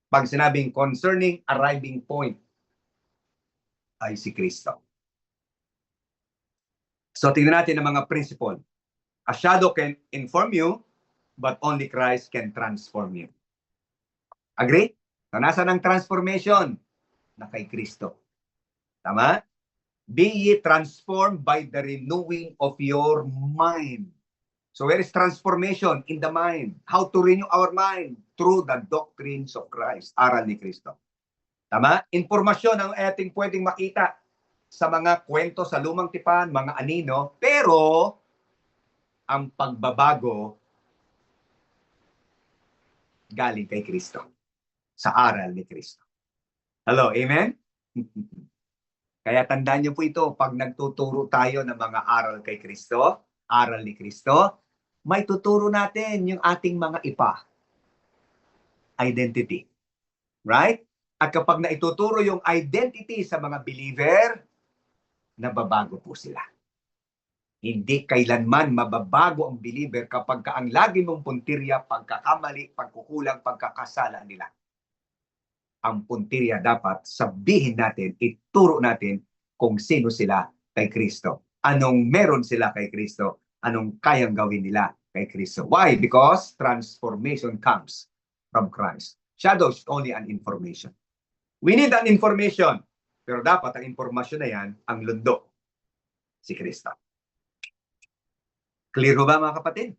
Pag sinabing concerning, arriving point ay si Kristo. So tingnan natin ang mga principle. A shadow can inform you, but only Christ can transform you. Agree? So nasa ng transformation na kay Kristo. Tama? Be ye transformed by the renewing of your mind. So where is transformation? In the mind. How to renew our mind? Through the doctrines of Christ. Aral ni Kristo. Tama? Impormasyon ang ating pwedeng makita sa mga kwento sa lumang tipan, mga anino, pero ang pagbabago galing kay Kristo. Sa aral ni Kristo. Hello, amen? Kaya tandaan niyo po ito, pag nagtuturo tayo ng mga aral kay Kristo, aral ni Kristo, may tuturo natin yung ating mga ipa. Identity. Right? At kapag naituturo yung identity sa mga believer, nababago po sila. Hindi kailanman mababago ang believer kapag ang lagi mong puntirya, pagkakamali, pagkukulang, pagkakasala nila. Ang puntirya dapat sabihin natin, ituro natin kung sino sila kay Kristo. Anong meron sila kay Kristo? Anong kayang gawin nila kay Kristo? Why? Because transformation comes from Christ. Shadow is only an information. We need an information. Pero dapat ang informasyon na yan, ang lundo, si Kristo. Clear ba mga kapatid?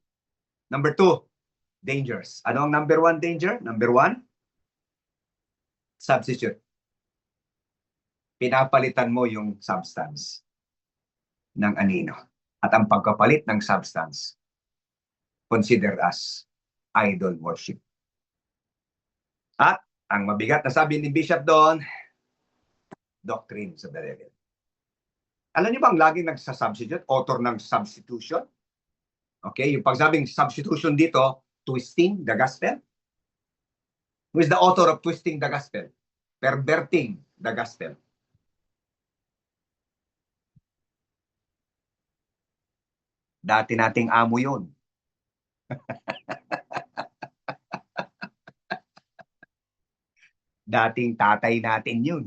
Number 2, dangers. Ano ang number 1 danger? Number 1, substitute. Pinapalitan mo yung substance ng anino. At ang pagkapalit ng substance, considered as idol worship. At ang mabigat na sabi ni Bishop doon, doctrines of the devil. Alam niyo bang laging nagsasubstitute? Author ng substitution? Okay, yung pagsabing substitution dito, twisting the gospel. Who is the author of twisting the gospel? Perverting the gospel. Dati nating amo yun. Dating tatay natin yun.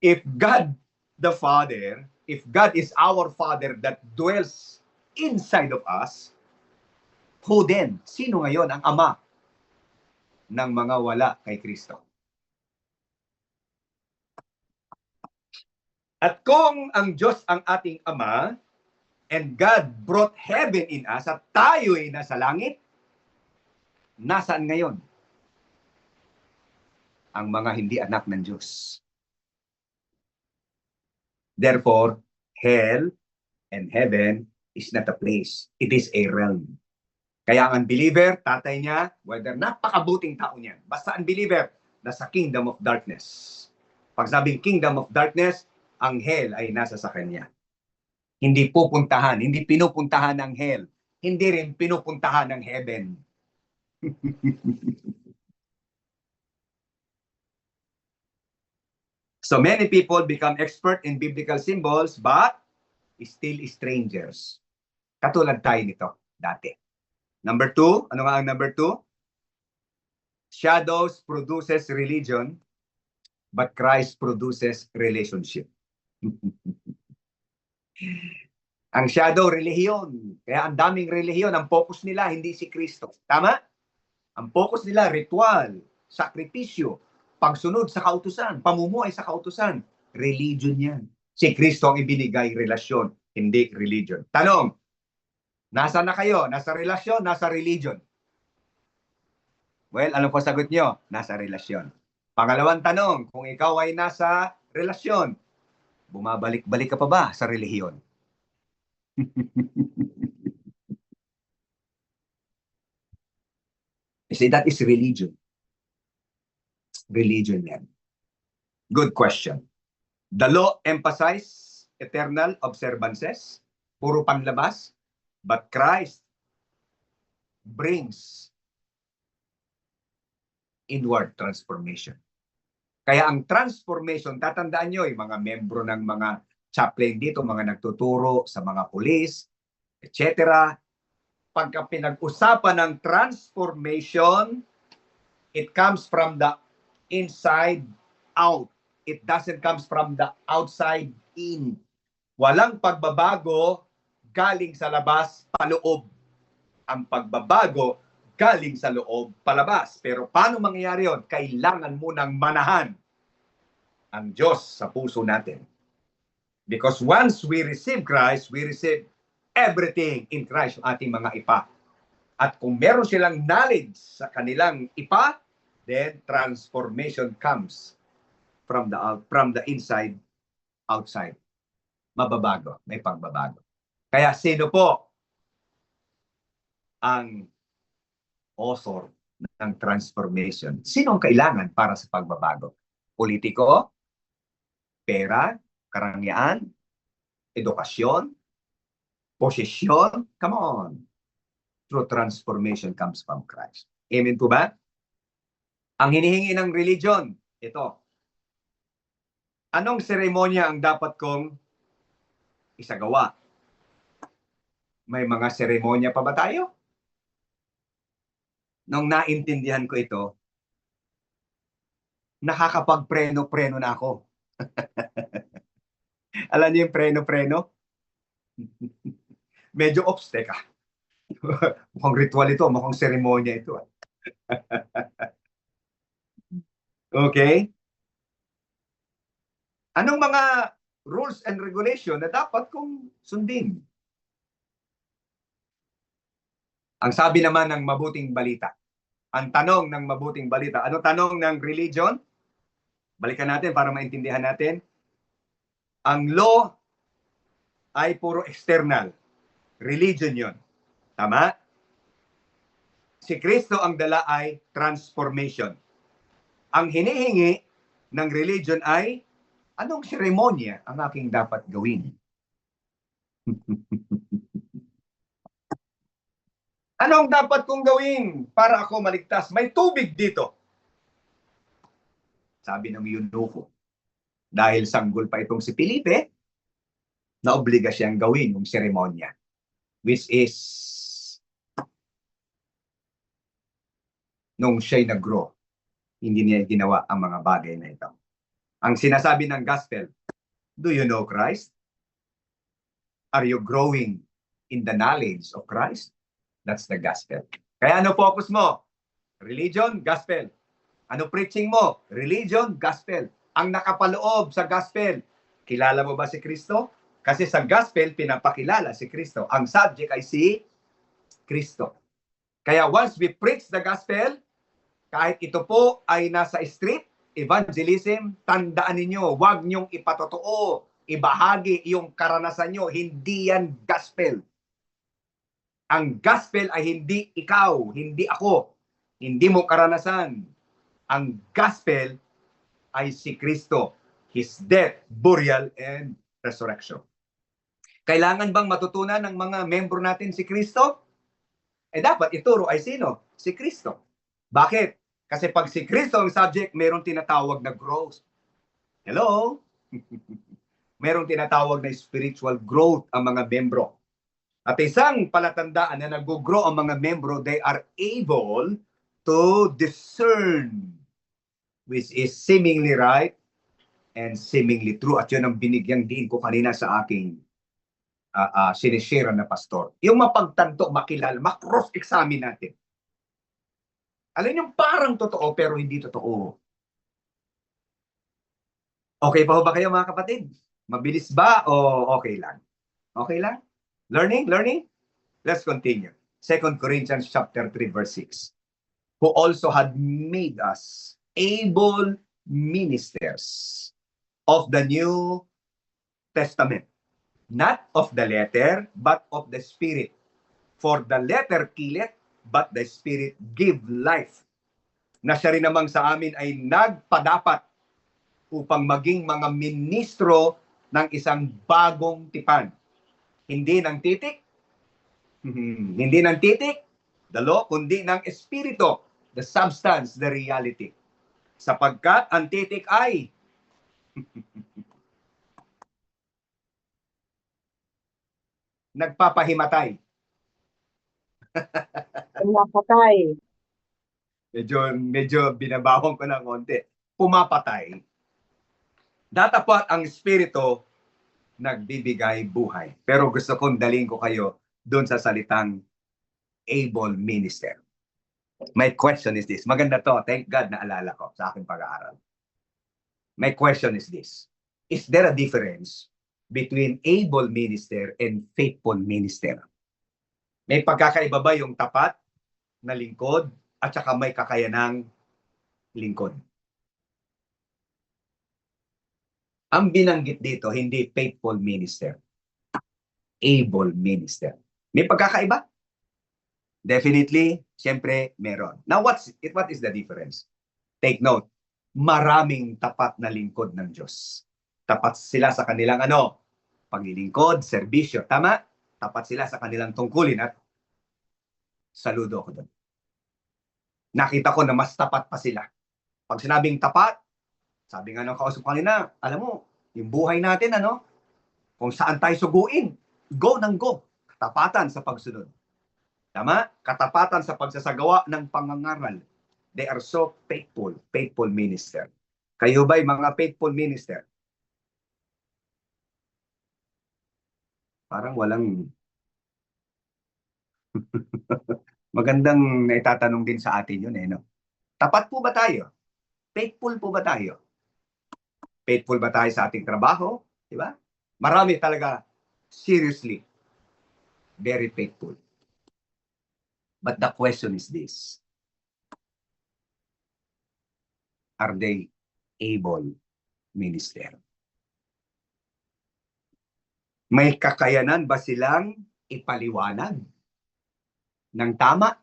If God the Father, if God is our Father that dwells inside of us, who then? Sino ngayon ang Ama ng mga wala kay Kristo? At kung ang Diyos ang ating Ama, and God brought heaven in us, at tayo'y nasa langit, nasaan ngayon ang mga hindi anak ng Diyos. Therefore, hell and heaven is not a place. It is a realm. Kaya ang unbeliever, tatay niya, whether napakabuting tao niya, basta unbeliever, nasa kingdom of darkness. Pag sabing kingdom of darkness, ang hell ay nasa sa kanya. Hindi pupuntahan, hindi pinupuntahan ng hell. Hindi rin pinupuntahan ng heaven. So many people become expert in biblical symbols but still strangers. Katulad tayo nito dati. Number 2, ano nga ang number 2? Shadows produces religion but Christ produces relationship. Ang shadow, relihiyon. Kaya ang daming relihiyon, ang focus nila hindi si Kristo. Tama? Ang focus nila, ritual, sakripisyo, pagsunod sa kautusan, pamumuhay sa kautusan. Religion yan. Si Kristo ang ibinigay relasyon, hindi religion. Tanong, nasa na kayo? Nasa relasyon, nasa religion? Well, ano po sagot nyo? Nasa relasyon. Pangalawang tanong, kung ikaw ay nasa relasyon, bumabalik-balik ka pa ba sa relihiyon? You see, that is religion. Religion yan. Good question. The law emphasizes eternal observances, puro panlabas, but Christ brings inward transformation. Kaya ang transformation, tatandaan nyo, yung mga membro ng mga chaplain dito, mga nagtuturo sa mga pulis, etc. Pagka pinag-usapan ng transformation, it comes from the inside out. It doesn't come from the outside in. Walang pagbabago galing sa labas paloob. Ang pagbabago galing sa loob palabas. Pero paano mangyayari yun? Kailangan munang manahan ang Diyos sa puso natin. Because once we receive Christ, we receive everything in Christ, yung ating mga ipa. At kung meron silang knowledge sa kanilang ipa, then transformation comes from the inside outside. Mababago, may pagbabago. Kaya sino po ang author ng transformation? Sino ang kailangan para sa pagbabago? Politiko? Pera? Karangyaan? Edukasyon? Posisyon? Come on. True transformation comes from Christ. Amen po ba? Ang hinihingi ng religion, ito. Anong seremonya ang dapat kong isagawa? May mga seremonya pa ba tayo? Nung naintindihan ko ito, nakakapag-preno-preno na ako. Alam niyo yung preno-preno? Medyo ops, teka. Mukhang ritual ito, mukhang seremonya ito. Okay? Anong mga rules and regulation na dapat kong sundin? Ang sabi naman ng mabuting balita, ang tanong ng mabuting balita, ano tanong ng religion? Balikan natin para maintindihan natin. Ang law ay puro external. Religion yon. Tama? Si Kristo ang dala ay transformation. Ang hinihingi ng religion ay anong seremonya ang aking dapat gawin? Anong dapat kong gawin para ako maligtas? May tubig dito. Sabi ng eunuko. Dahil sanggol pa itong si Felipe, naobliga siyang gawin yung seremonya. Which is, nung siya'y nag-grow, hindi niya ginawa ang mga bagay na ito. Ang sinasabi ng gospel, do you know Christ? Are you growing in the knowledge of Christ? That's the gospel. Kaya ano focus mo? Religion, gospel. Ano preaching mo? Religion, gospel. Ang nakapaloob sa gospel, kilala mo ba si Kristo? Kasi sa gospel, pinapakilala si Kristo. Ang subject ay si Kristo. Kaya once we preach the gospel, kahit ito po ay nasa street, evangelism, tandaan ninyo, huwag niyong ipatotoo, ibahagi yung karanasan nyo. Hindi yan gospel. Ang gospel ay hindi ikaw, hindi ako, hindi mo karanasan. Ang gospel ay si Kristo, His death, burial, and resurrection. Kailangan bang matutunan ng mga membro natin si Kristo? Dapat ituro ay sino? Si Kristo. Bakit? Kasi pag si Kristo ang subject, mayroong tinatawag na growth. Hello? Mayroong tinatawag na spiritual growth ang mga membro. At isang palatandaan na nag-grow ang mga membro, they are able to discern which is seemingly right and seemingly true. At yun ang binigyang diin ko kanina sa aking sinishare na pastor. Yung mapagtanto, makilala, makross-examine natin. Alam yung parang totoo pero hindi totoo. Okay pa ba kayo mga kapatid? Mabilis ba o okay lang? Okay lang? Learning? Let's continue. 2 Corinthians chapter 3 verse 6. Who also had made us able ministers of the New Testament. Not of the letter, but of the Spirit. For the letter killeth, but the Spirit give life. Na siya rin namang sa amin ay nagpadapat upang maging mga ministro ng isang bagong tipan. Hindi ng titik, hindi ng titik, the law, kundi ng espiritu, the substance, the reality. Sapagkat ang titik ay nagpapahimatay. Pumapatay. Medyo binabawang ko ng konti. Pumapatay. Datapwat ang espiritu nagbibigay buhay. Pero gusto kong dalhin ko kayo doon sa salitang able minister. My question is this. Maganda to. Thank God na alala ko sa aking pag-aaral. My question is this. Is there a difference between able minister and faithful minister? May pagkakaiba ba yung tapat na lingkod at saka may kakayanang lingkod? Ang binanggit dito, hindi faithful minister. Able minister. May pagkakaiba? Definitely, siyempre, meron. Now, what is the difference? Take note, maraming tapat na lingkod ng Diyos. Tapat sila sa kanilang paglilingkod, serbisyo. Tama? Tapat sila sa kanilang tungkulin at saludo ako doon. Nakita ko na mas tapat pa sila. Pag sinabing tapat, sabi nga ng kausap kanina, alam mo, yung buhay natin, kung saan tayo suguin, go ng go. Katapatan sa pagsunod. Tama? Katapatan sa pagsasagawa ng pangangaral. They are so faithful minister. Kayo ba'y mga faithful minister? Parang walang magandang naitatanong din sa atin yun no? Tapat po ba tayo? Faithful po ba tayo? Faithful ba tayo sa ating trabaho? Diba? Marami talaga, seriously, very faithful. But the question is this. Are they able minister? May kakayanan ba silang ipaliwanag ng tama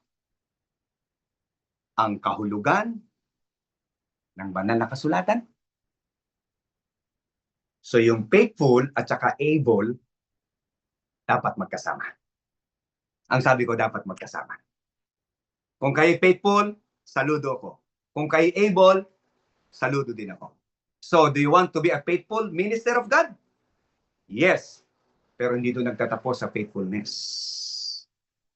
ang kahulugan ng banal na kasulatan? So yung faithful at saka able dapat magkasama. Ang sabi ko dapat magkasama. Kung kayo faithful, saludo ako. Kung kayo able, saludo din ako. So do you want to be a faithful minister of God? Yes. Pero hindi doon nagtatapos sa faithfulness.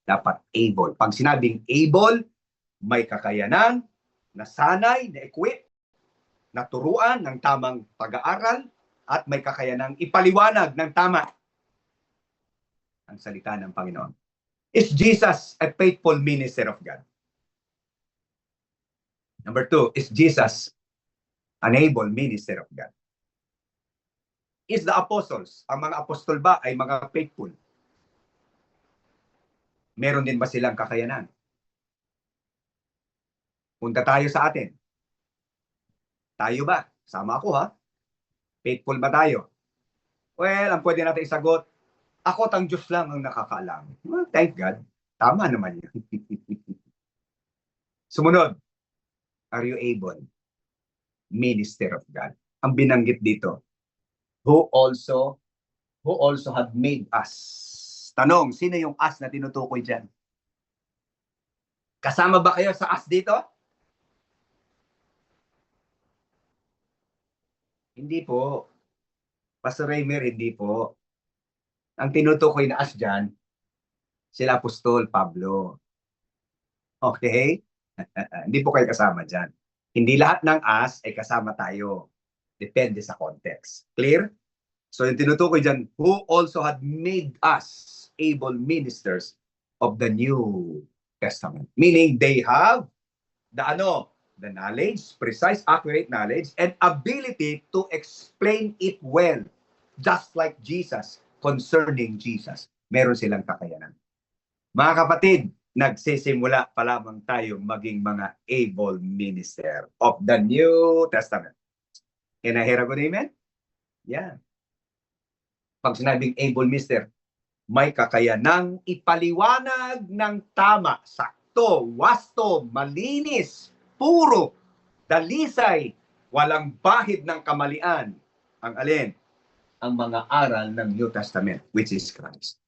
Dapat able. Pag sinabing able, may kakayanan, nasanay, na-equip, naturuan ng tamang pag-aaral, at may kakayanang ipaliwanag ng tama ang salita ng Panginoon. Is Jesus a faithful minister of God? Number 2, is Jesus an able minister of God? Is the apostles, ang mga apostol ba ay mga faithful? Meron din ba silang kakayanan? Punta tayo sa atin. Tayo ba? Sama ako ha? Faithful ba tayo? Well, ang pwede natin isagot, ako tang Diyos lang ang nakakaalam. Well, thank God. Tama naman yun. Sumunod, are you able? Minister of God. Ang binanggit dito, who also had made us. Tanong, sino yung us na tinutukoy dyan? Kasama ba kayo sa us dito? Hindi po. Pastor Raymer, hindi po. Ang tinutukoy na us dyan, sila Apostol Pablo. Okay? Hindi po kayo kasama dyan. Hindi lahat ng us ay kasama tayo. Depende sa context. Clear? So yung tinutukoy dyan, who also had made us able ministers of the New Testament. Meaning they have the knowledge, precise, accurate knowledge, and ability to explain it well. Just like Jesus, concerning Jesus. Meron silang kakayanan. Mga kapatid, nagsisimula pa lamang tayo maging mga able minister of the New Testament. Can I hear a good amen? Yeah. Pag sinabing able minister, may kakayanang ipaliwanag ng tama, sakto, wasto, malinis, puro, dalisay, walang bahid ng kamalian. Ang alin? Ang mga aral ng New Testament, which is Christ.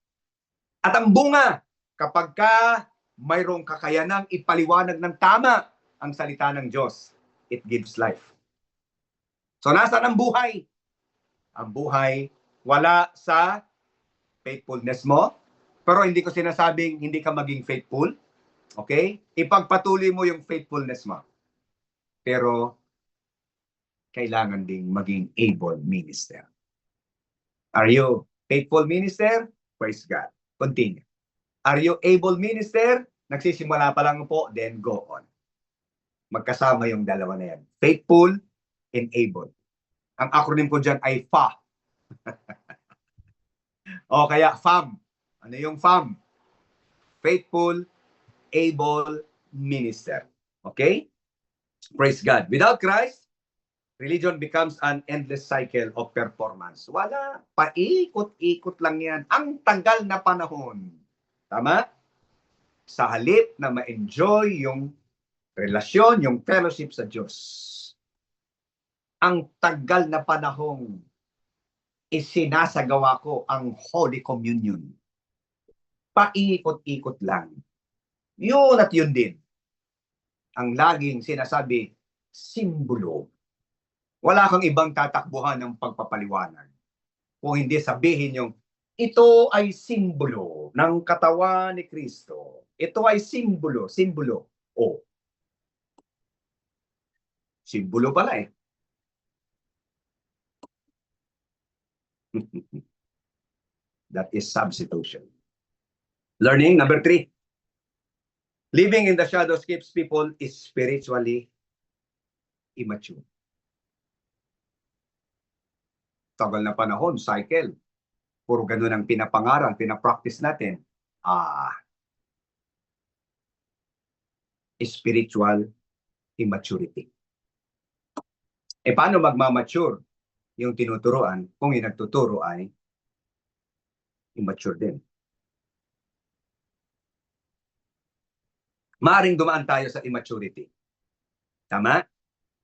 At ang bunga, kapag mayroong kakayanang ipaliwanag ng tama ang salita ng Diyos, it gives life. So nasaan ang buhay? Ang buhay wala sa faithfulness mo, pero hindi ko sinasabing hindi ka maging faithful. Okay? Ipagpatuloy mo yung faithfulness mo. Pero kailangan ding maging able minister. Are you faithful minister? Praise God. Continue. Are you able minister? Nagsisimula pa lang po, then go on. Magkasama yung dalawa na yan. Faithful and able. Ang acronym ko dyan ay FA. O kaya FAM. Ano yung FAM? Faithful, able, minister. Okay? Praise God. Without Christ, religion becomes an endless cycle of performance. Wala. Paikot-ikot lang yan. Ang tagal na panahon. Tama? Sa halip na ma-enjoy yung relasyon, yung fellowship sa Diyos. Ang tagal na panahong isinasagawa ko ang Holy Communion. Paikot-ikot lang. Yun at yun din. Ang laging sinasabi, simbolo. Wala kang ibang tatakbuhan ng pagpapaliwanag. Kung hindi sabihin yung, ito ay simbolo ng katawan ni Kristo. Ito ay simbolo. O. Simbolo pala eh. That is substitution. Learning, number 3. Living in the shadows keeps people is spiritually immature. Tagal na panahon, cycle. Puro ganun ang pinapangaral, pinapractice natin. Spiritual immaturity. E paano magmamature yung tinuturuan kung yung nagtuturo ay immature din? Maaring dumaan tayo sa immaturity. Tama?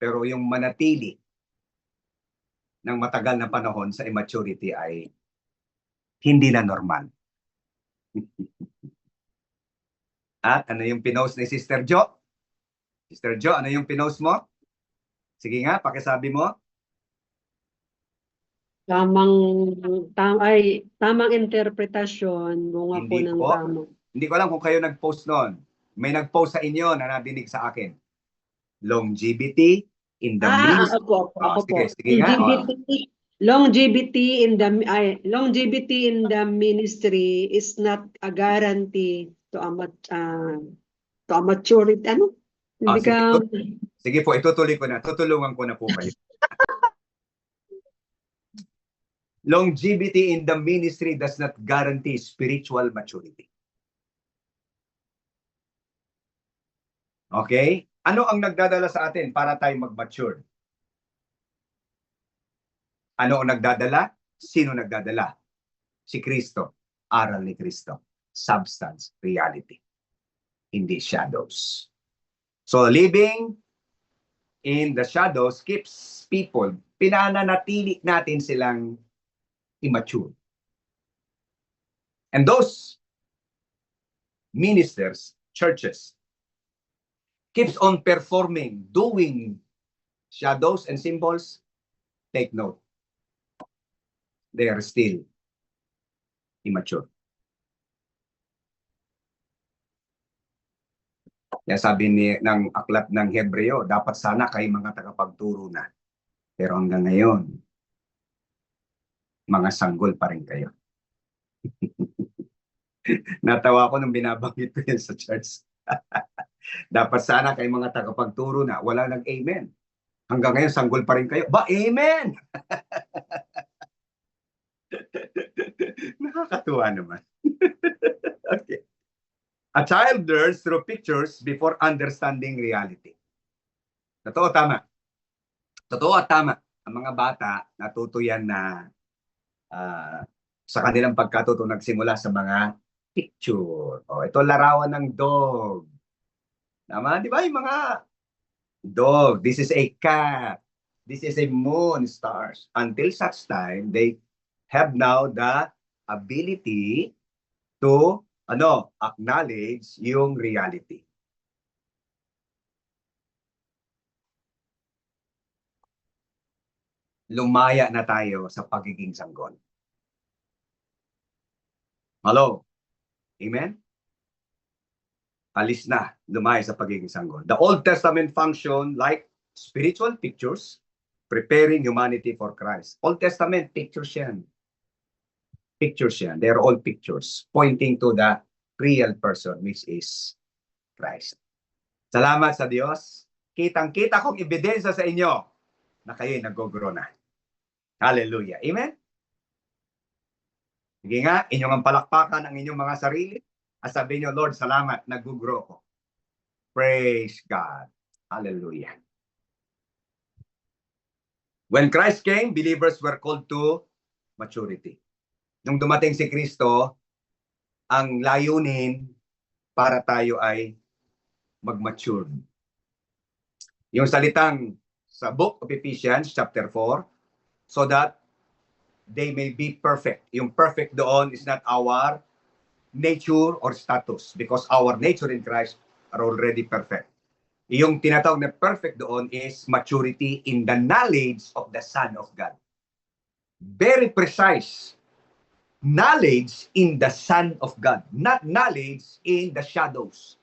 Pero yung manatili ng matagal na panahon sa immaturity ay hindi na normal. At ano yung pinost ni Sister Jo? Sister Jo, ano yung pinost mo? Sige nga, pakisabi mo. Tamang interpretasyon, bunga po Hindi ng po. tama. Hindi ko alam kung kayo nag-post noon. May nag-post sa inyo na nadinig sa akin. Longevity in the ministry. Ako po. Sige nga. Longevity in the ministry is not a guarantee to a maturity. Ano? Hindi ka... Sige po, itutuloy ko na. Tutulungan ko na po kayo. Longevity in the ministry does not guarantee spiritual maturity. Okay? Ano ang nagdadala sa atin para tayo mag-mature? Ano ang nagdadala? Sino nagdadala? Si Kristo. Aral ni Kristo. Substance, reality. Hindi shadows. So living in the shadows keeps people, pinananatili natin silang immature. And those ministers, churches, keeps on performing, doing shadows and symbols, take note. They are still immature. Kaya sabi ng aklat ng Hebreo, dapat sana kayo mga tagapagturo na. Pero hanggang ngayon, mga sanggol pa rin kayo. Natawa ko nung binabanggit ko yan sa church. Dapat sana kayo mga tagapagturo na. Wala nag-amen. Hanggang ngayon, sanggol pa rin kayo. Ba, amen! Nakakatuwa naman. Okay. A child learns through pictures before understanding reality. Totoo, tama. Totoo at tama. Ang mga bata, natuto yan na sa kanilang pagkatuto nagsimula sa mga picture. O, ito larawan ng dog. Tama? Di ba yung mga dog? This is a cat. This is a moon, stars. Until such time, they have now the ability to acknowledge yung reality. Lumaya na tayo sa pagiging sanggol. Hello? Amen? Alis na, lumaya sa pagiging sanggol. The Old Testament function like spiritual pictures, preparing humanity for Christ. Old Testament, pictures yan. Pictures yan. They're all pictures pointing to the real person, which is Christ. Salamat sa Diyos. Kitang-kita kong ebidensya sa inyo na kayo'y nag-grow na. Hallelujah. Amen? Sige nga, inyong ang palakpakan ang inyong mga sarili. At sabihin nyo, Lord, salamat, nag-grow ko. Praise God. Hallelujah. When Christ came, believers were called to maturity. Nung dumating si Kristo, ang layunin para tayo ay mag-mature. Yung salitang sa book of Ephesians chapter 4, so that they may be perfect. Yung perfect doon is not our nature or status, because our nature in Christ are already perfect. Yung tinatawag na perfect doon is maturity in the knowledge of the Son of God. Very precise knowledge in the Son of God, not knowledge in the shadows,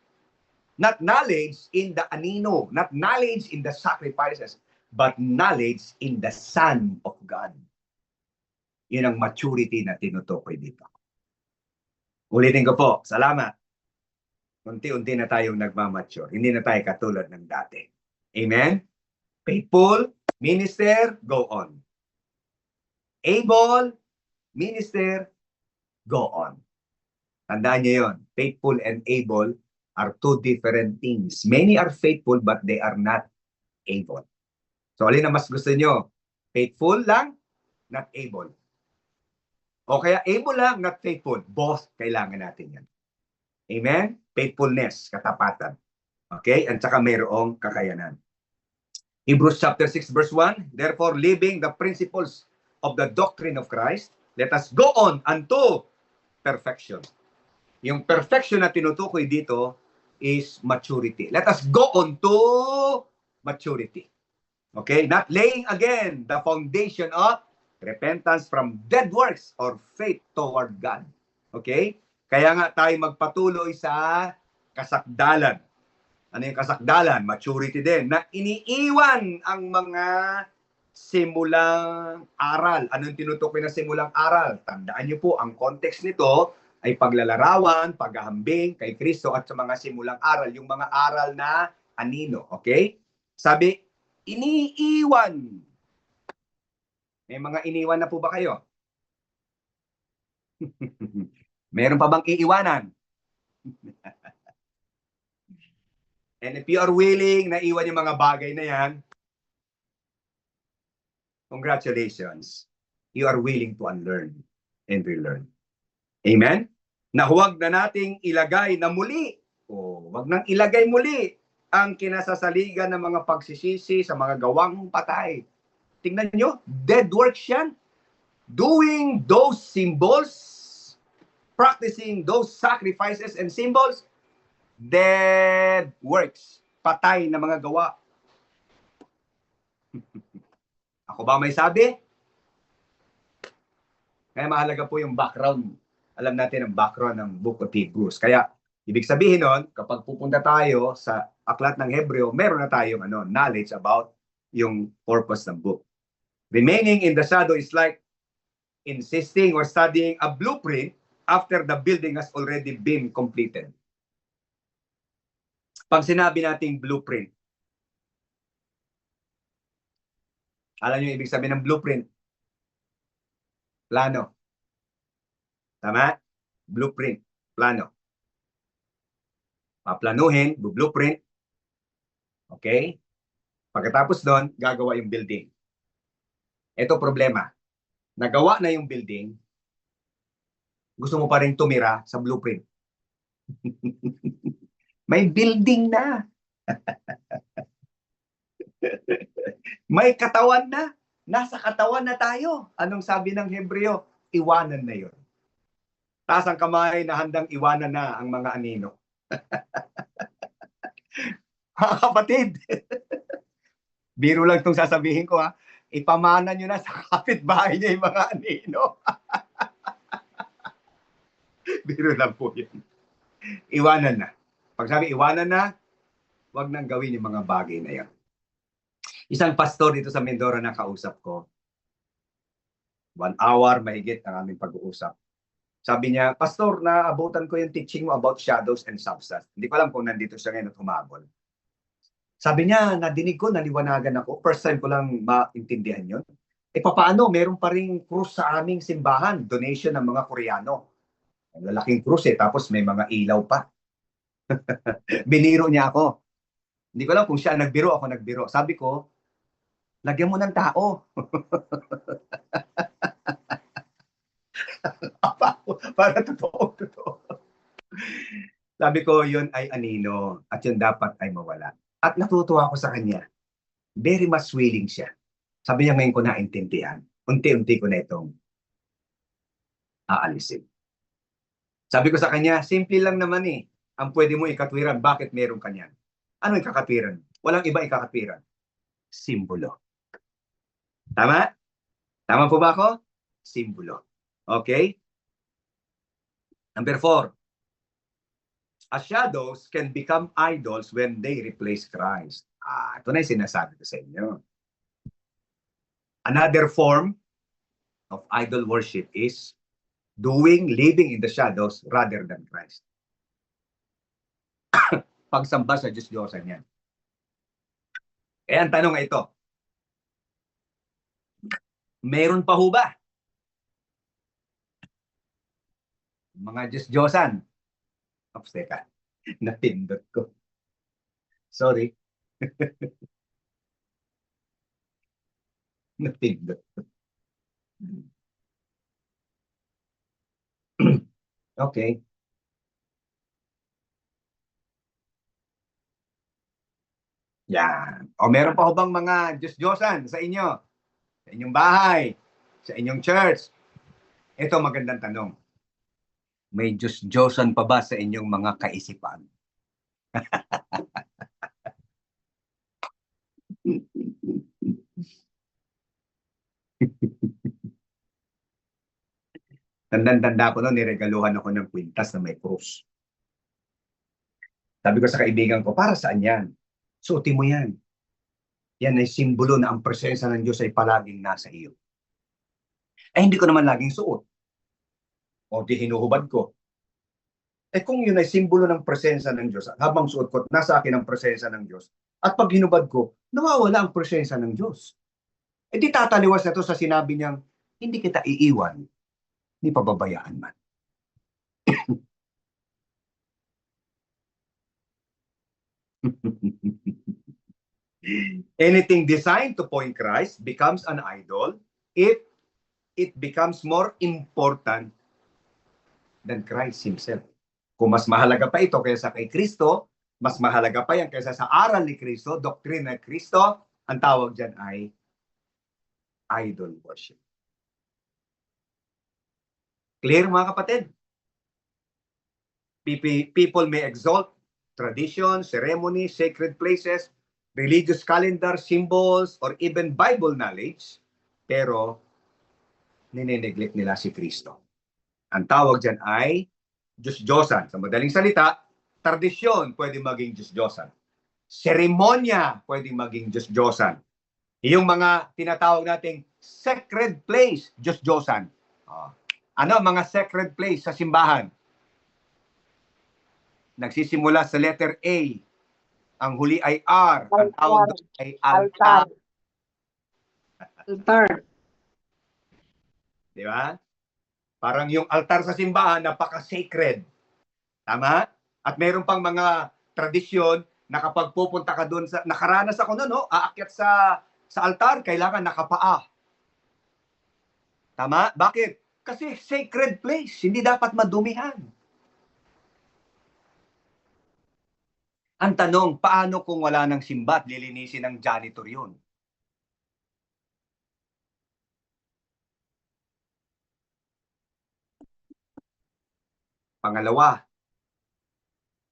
not knowledge in the anino, not knowledge in the sacrifices, but knowledge in the Son of God. Yun ang maturity na tinutukoy dito. Ulitin ko po, salamat. Unti-unti na tayong nagmamature. Hindi na tayo katulad ng dati. Amen? Faithful, minister, go on. Able, minister, go on. Tandaan niyo yun. Faithful and able are two different things. Many are faithful but they are not able. So alin na mas gusto niyo? Faithful lang, not able. O kaya able lang, not faithful. Both kailangan natin yan. Amen? Faithfulness, katapatan. Okay? At saka mayroong kakayanan. Hebrews chapter 6 verse 1, therefore living the principles of the doctrine of Christ, let us go on unto perfection. Yung perfection na tinutukoy dito is maturity. Let us go on to maturity. Okay? Not laying again the foundation of repentance from dead works or faith toward God. Okay? Kaya nga tayo magpatuloy sa kasakdalan. Ano yung kasakdalan? Maturity din. Na iniiwan ang mga simulang aral. Anong tinutukoy na simulang aral? Tandaan niyo po, ang context nito ay paglalarawan, paghahambing kay Kristo at sa mga simulang aral. Yung mga aral na anino. Okay? Sabi, iniiwan. May mga iniwan na po ba kayo? Meron pa bang iiwanan? And if you are willing na iwan yung mga bagay na yan, congratulations. you are willing to unlearn and relearn. Amen? Na huwag na nating ilagay na muli, huwag nang ilagay muli ang kinasasaligan ng mga pagsisisi sa mga gawang patay. Tingnan nyo, dead works yan. Doing those symbols, practicing those sacrifices and symbols, dead works. Patay na mga gawa. Ako ba may sabi? Kaya mahalaga po yung background. Alam natin ang background ng Book of Hebrews. Kaya, ibig sabihin nun, kapag pupunta tayo sa aklat ng Hebreo, meron na tayong knowledge about yung purpose ng book. Remaining in the shadow is like insisting or studying a blueprint after the building has already been completed. Pag sinabi nating blueprint, alam niyo ibig sabihin ng blueprint? Plano. Tama? Blueprint. Plano. Paplanuhin, blueprint. Okay? Pagkatapos doon, gagawa yung building. Ito problema. Nagawa na yung building, gusto mo pa rin tumira sa blueprint. May building na. May katawan na. Nasa katawan na tayo. Anong sabi ng Hebreo? Iwanan na yun. Taas ang kamay na handang iwanan na ang mga anino. Mga kapatid, biro lang itong sasabihin ko ha. Ipamana nyo na sa kapitbahay niya yung mga anino. Biro lang po yun. Iwanan na. Pag sabi iwanan na, wag nang gawin yung mga bagay na yan. Isang pastor dito sa Mindoro na kausap ko. 1 hour mahigit ang aming pag-uusap. Sabi niya, Pastor, naabutan ko yung teaching mo about shadows and substance. Hindi ko alam kung nandito siya ngayon at humabol. Sabi niya, nadinig ko, naliwanagan ako. First time ko lang maintindihan yun. E papaano, meron pa rin krus sa aming simbahan. Donation ng mga Koreano. Ang lalaking krus tapos may mga ilaw pa. Biniro niya ako. Hindi ko alam kung siya nagbiro, ako nagbiro. Sabi ko, lagyan mo ng tao. Para totoo. Sabi ko, yun ay anino at yun dapat ay mawala. At natutuwa ako sa kanya. Very much willing siya. Sabi niya, ngayon ko naintindihan. Unti-unti ko na itong aalisin. Sabi ko sa kanya, simple lang naman ang pwede mo ikatwiran. Bakit meron kanyan? Ano yung kakatwiran? Walang iba ikakatwiran. Simbolo. Tama? Tama po ba ako? Simbolo. Okay? Number 4. As shadows can become idols when they replace Christ. Ito na yung sinasabi ko sa inyo. Another form of idol worship is living in the shadows rather than Christ. Pagsamba sa Diyos-Diyosan yan. Kaya ang tanong ay ito, meron pa ho ba mga Diyos-Diyosan? Ops, teka. Napindot ko. Sorry. Napindot ko. Okay. Yan. O meron pa ho bang mga Diyos-Diyosan sa inyo? Sa inyong bahay? Sa inyong church? Ito magandang tanong. May Diyos-Diyosan pa ba sa inyong mga kaisipan? Tandang-tanda ko noon, niregaluhan ako ng kwintas na may krus. Sabi ko sa kaibigan ko, para saan yan? Suotin mo yan. Yan ay simbolo na ang presensya ng Diyos ay palaging nasa iyo. Hindi ko naman laging suot. O di hinuhubad ko. Kung yun ay simbolo ng presensya ng Diyos, habang suot ko, nasa akin ang presensya ng Diyos. At pag hinubad ko, nawawala ang presensya ng Diyos. Di tataliwas na to sa sinabi niyang, hindi kita iiwan, ni pababayaan man. Anything designed to point Christ becomes an idol if it becomes more important than Christ Himself. Kung mas mahalaga pa ito kaysa kay Kristo, mas mahalaga pa yan kaysa sa aral ni Kristo, doktrina ni Kristo, ang tawag dyan ay idol worship. Clear mga kapatid? People may exalt tradition, ceremony, sacred places, religious calendar, symbols, or even Bible knowledge, pero nineneglect nila si Kristo. Ang tawag dyan ay Diyos-Diyosan. Sa madaling salita, tradisyon pwede maging Diyos-Diyosan. Seremonya pwede maging Diyos-Diyosan. Yung mga tinatawag nating sacred place, Diyos-Diyosan. Ano mga sacred place sa simbahan? Nagsisimula sa letter A. Ang huli ay R. Ang tawag doon ay altar. Altar. Di ba? Parang yung altar sa simbahan, napaka-sacred. Tama? At meron pang mga tradisyon na kapag pupunta ka doon, nakaranas ako noon, no? Aakyat sa altar, kailangan nakapaa. Tama? Bakit? Kasi sacred place, hindi dapat madumihan. Ang tanong, paano kung wala ng simba at lilinisin ng janitor yun? Pangalawa,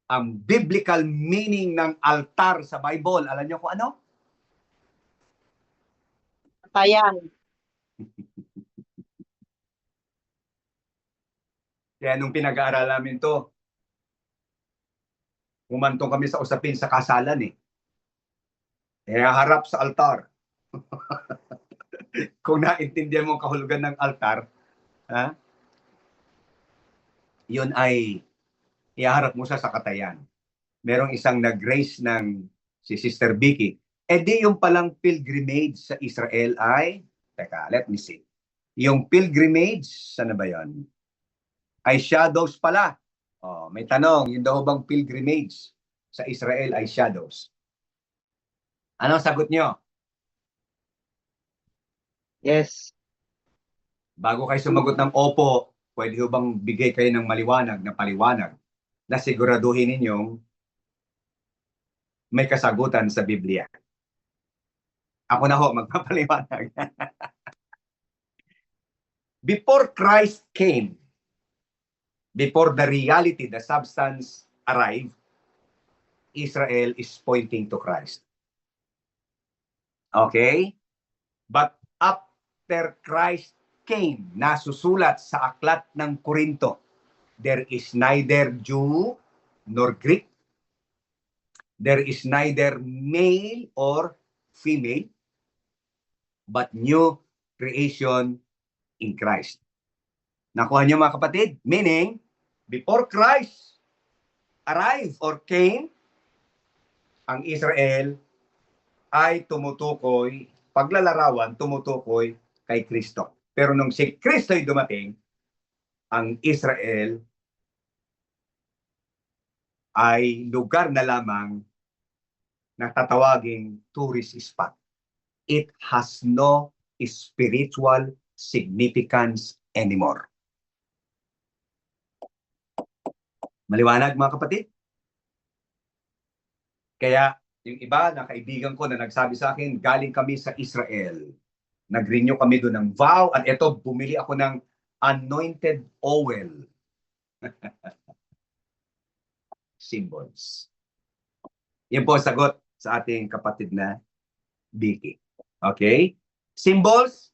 ang biblical meaning ng altar sa Bible. Alam niyo kung ano? Tayan. Kaya nung pinag-aaral namin to, humantong kami sa usapin sa kasalan eh. Kaya harap sa altar. Kung naintindihan mo ang kahulugan ng altar, ha? Yun ay iharap mo sa katayan. Merong isang nag-raise ng si Sister Vicky. Di yung palang pilgrimage sa Israel ay, teka, let me see. Yung pilgrimage, saan na ba yun? Ay shadows pala. May tanong, yung daw bang pilgrimage sa Israel ay shadows? Anong sagot nyo? Yes. Bago kayo sumagot ng opo, pwede ho bang bigay kayo ng maliwanag na paliwanag na siguraduhin ninyong may kasagutan sa Biblia. Ako na ho, magpapaliwanag. Before Christ came, before the reality, the substance arrived, Israel is pointing to Christ. Okay? But after Christ came, nasusulat sa aklat ng Korinto, there is neither Jew nor Greek. There is neither male or female, but new creation in Christ. Nakuha niyo mga kapatid? Meaning, before Christ arrived or came, ang Israel ay tumutukoy, paglalarawan, tumutukoy kay Kristo. Pero nung si Kristo ay dumating, ang Israel ay lugar na lamang na tatawaging tourist spot. It has no spiritual significance anymore. Maliwanag mga kapatid? Kaya yung iba na kaibigan ko na nagsabi sa akin, galing kami sa Israel. Nag-renew kami doon ng vow at eto, bumili ako ng anointed oil. Symbols. Yan po sagot sa ating kapatid na Vicky. Okay? Symbols,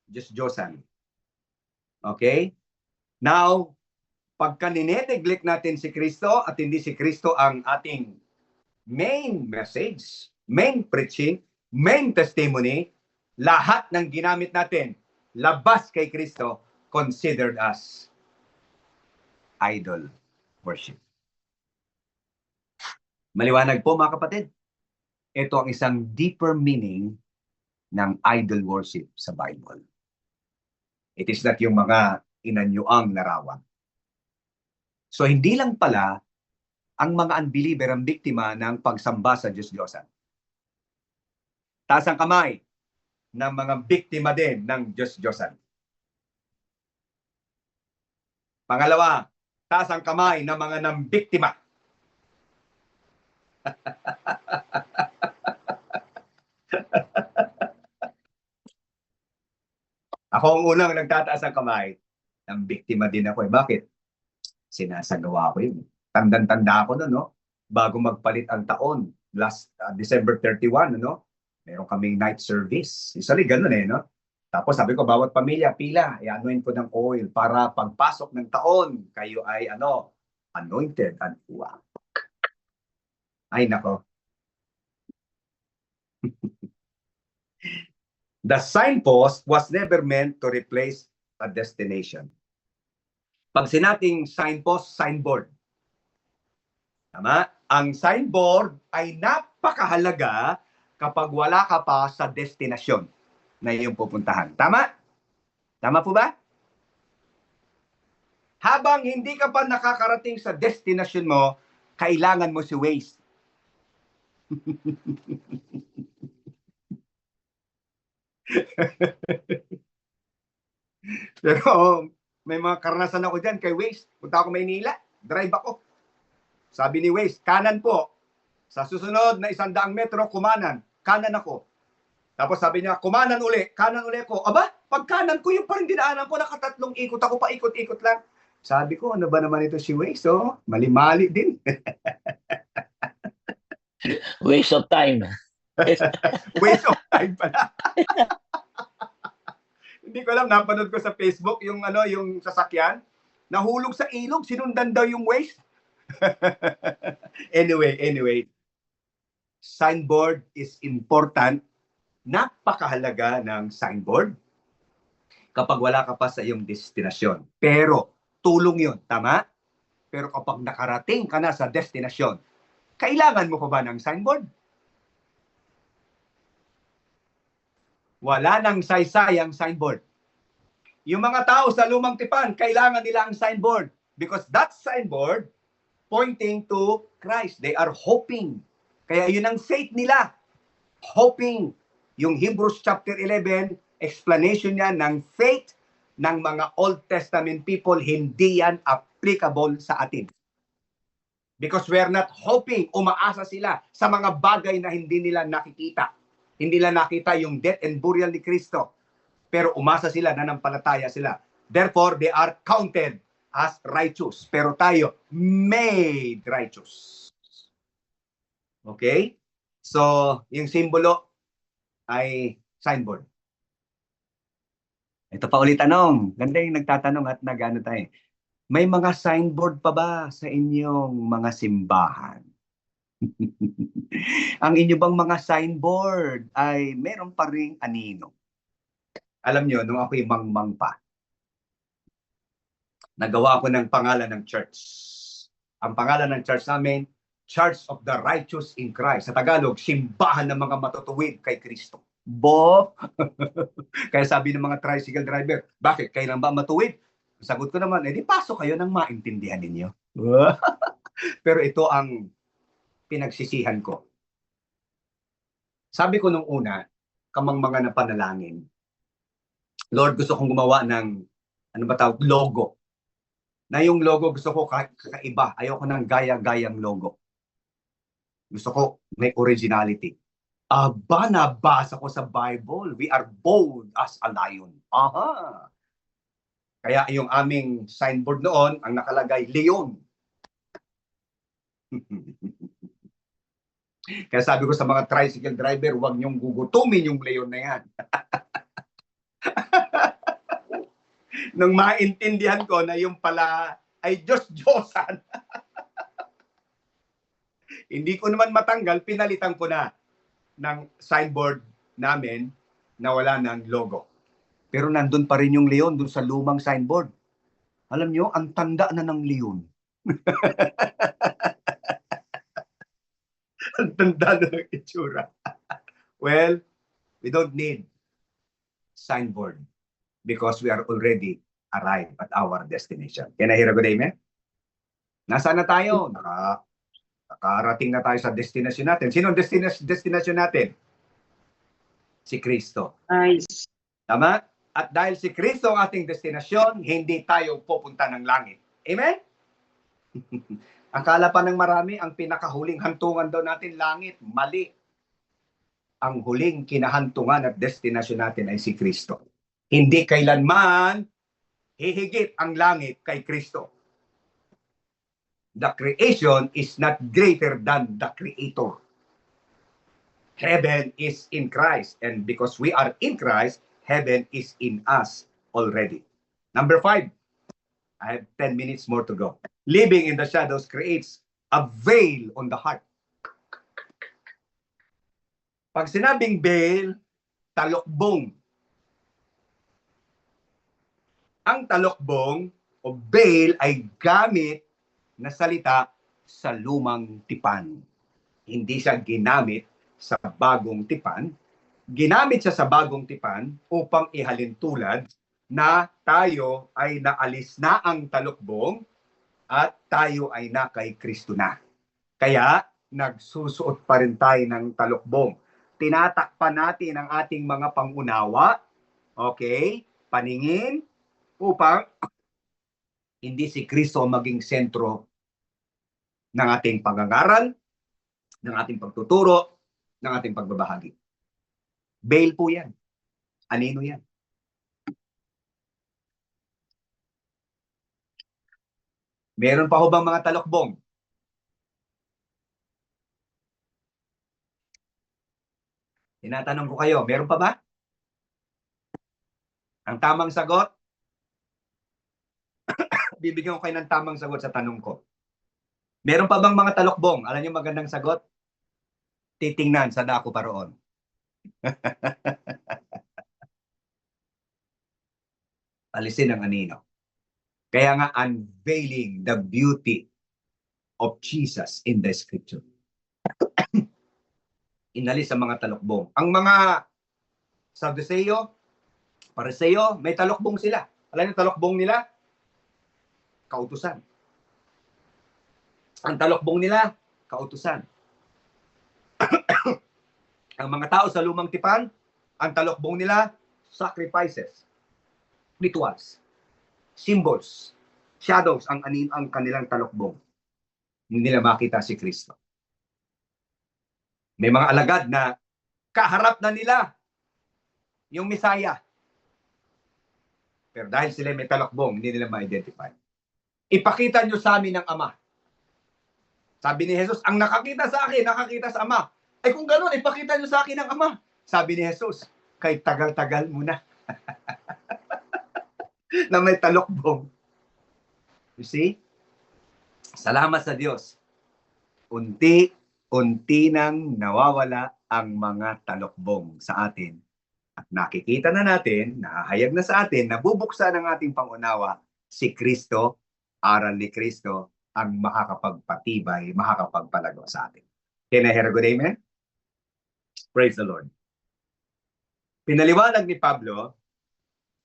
Diyos-Diyosan. Okay? Now, pagka nineneglect natin si Kristo at hindi si Kristo ang ating main message, main preaching, main testimony, lahat ng ginamit natin labas kay Kristo considered as idol worship. Maliwanag po mga kapatid. Ito ang isang deeper meaning ng idol worship sa Bible. It is not yung mga inanyuang larawan. So hindi lang pala ang mga unbeliever ang biktima ng pagsamba sa Diyos-Diyosan. Taas ang kamay ng mga biktima din ng Diyos-Diyosan. Pangalawa, taas ang kamay ng mga nambiktima. Ako ang unang nagtataas ng kamay. Nambiktima din ako. Bakit? Sinasagawa ko yun. Tandang-tanda ako no? Bago magpalit ang taon. Last December 31, no? Meron kaming night service. Usually ganun no? Tapos sabi ko, bawat pamilya, pila, i-anoint ko ng oil para pagpasok ng taon, kayo ay anointed and wow. Ay nako. The signpost was never meant to replace a destination. Pag sinabing signpost, signboard. Tama? Ang signboard ay napakahalaga kapag wala ka pa sa destinasyon na iyong pupuntahan. Tama? Tama po ba? Habang hindi ka pa nakakarating sa destinasyon mo, kailangan mo si Waze. Pero may mga karanasan ako dyan kay Waze. Punta ako Maynila, drive ako. Sabi ni Waze, kanan po. Sa susunod na 100 metro, kumanan. Kanan ako. Tapos sabi niya, kumanan uli. Kanan uli ako. Aba, pag kanan ko, yung parang dinaanan ko, nakatatlong ikot ako, paikot-ikot lang. Sabi ko, ano ba naman ito si Waze? Oh, mali-mali din. Waste of time. Waste of time pala. Hindi ko alam, napanood ko sa Facebook yung yung sasakyan, nahulog sa ilog, sinundan daw yung Waze. Anyway, signboard is important. Napakahalaga ng signboard kapag wala ka pa sa iyong destinasyon. Pero tulong 'yon, tama? Pero kapag nakarating ka na sa destinasyon, kailangan mo pa ba ng signboard? Wala nang saysayang signboard. Yung mga tao sa Lumang Tipan, kailangan nila ang signboard because that signboard pointing to Christ. They are hoping. Kaya yun ang faith nila. Hoping. Yung Hebrews chapter 11, explanation niya ng faith ng mga Old Testament people, hindi yan applicable sa atin. Because we're not hoping, umaasa sila sa mga bagay na hindi nila nakikita. Hindi nila nakita yung death and burial ni Kristo. Pero umasa sila, nanampalataya sila. Therefore, they are counted as righteous. Pero tayo, made righteous. Okay? So, yung simbolo ay signboard. Ito pa ulit tanong. Ganda yung nagtatanong at nag-ano tayo. May mga signboard pa ba sa inyong mga simbahan? Ang inyo bang mga signboard ay meron pa ring anino? Alam nyo, nung ako'y mangmang pa, nagawa ko ng pangalan ng church. Ang pangalan ng church namin, Church of the Righteous in Christ. Sa Tagalog, simbahan ng mga matutuwid kay Kristo. Bo! Kaya sabi ng mga tricycle driver, bakit? Kailan ba matuwid? Sagot ko naman, di pasok kayo nang maintindihan ninyo. Pero ito ang pinagsisihan ko. Sabi ko nung una, kamang mga napanalangin, Lord, gusto kong gumawa ng, logo. Na yung logo gusto ko kakaiba. Ayoko ng gaya-gayang logo. Gusto ko may originality. Aba, nabasa ko sa Bible, we are bold as a lion. Aha! Kaya yung aming signboard noon, ang nakalagay, Leon. Kaya sabi ko sa mga tricycle driver, huwag niyong gugutumin yung Leon na yan. Nung maintindihan ko na yung pala ay Diyos-Diyosan. Hindi ko naman matanggal, pinalitan ko na ng signboard namin na wala ng logo. Pero nandun pa rin yung leon dun sa lumang signboard. Alam nyo, ang tanda na ng leon. Ang tanda na ng itsura. Well, we don't need signboard because we are already arrived at our destination. Can I hear a good amen? Nasaan na tayo? Nakarating na tayo sa destination natin. Sino ang destination natin? Si Kristo. Nice. Tama? At dahil si Kristo ang ating destinasyon, hindi tayo pupunta ng langit. Amen? Akala pa ng marami, ang pinakahuling hantungan daw natin, langit. Mali. Ang huling kinahantungan at destinasyon natin ay si Kristo. Hindi kailanman hihigit ang langit kay Kristo. The creation is not greater than the Creator. Heaven is in Christ. And because we are in Christ, heaven is in us already. Number 5. I have 10 minutes more to go. Living in the shadows creates a veil on the heart. Pag sinabing veil, talokbong. Ang talokbong o veil ay gamit na salita sa lumang tipan. Hindi siya ginamit sa bagong tipan. Ginamit siya sa bagong tipan upang ihalin tulad na tayo ay naalis na ang talokbong at tayo ay na kay Kristo na. Kaya nagsusuot pa rin tayo ng talokbong. Tinatakpan natin ang ating mga pangunawa, okay, paningin, upang hindi si Kristo maging sentro ng ating pangangaral, ng ating pagtuturo, ng ating pagbabahagi. Veil po yan. Anino yan? Meron pa ho bang mga talokbong? Tinatanong ko kayo, meron pa ba? Ang tamang sagot, bibigyan ko kayo ng tamang sagot sa tanong ko. Meron pa bang mga talokbong? Alam niyo magandang sagot? Titingnan sa dako pa roon. Alisin ang anino. Kaya nga unveiling the beauty of Jesus in the scripture. Inalis ang mga talokbong. Ang mga Saduseo, Pariseo, may talokbong sila. Alam niyo talokbong nila? Kautusan. Ang talokbong nila, kautusan. Ang mga tao sa lumang tipan, ang talokbong nila, sacrifices, rituals, symbols, shadows ang kanilang talokbong. Hindi nila makita si Kristo. May mga alagad na kaharap na nila yung Misaya. Pero dahil sila may talokbong, hindi nila ma-identify. Ipakita nyo sa amin ang Ama. Sabi ni Jesus, ang nakakita sa akin, nakakita sa Ama. Ay kung gano'n, ipakita nyo sa akin ang Ama. Sabi ni Jesus, kay tagal-tagal mo na. Na may talokbong. You see? Salamat sa Diyos. Unti-unti nang nawawala ang mga talokbong sa atin. At nakikita na natin, nahahayag na sa atin, nabubuksan ng ating pangunawa, si Kristo, aral ni Kristo, ang makakapagpatibay, makakapagpalago sa atin. Can I hear a good amen? Praise the Lord. Pinaliwanag ni Pablo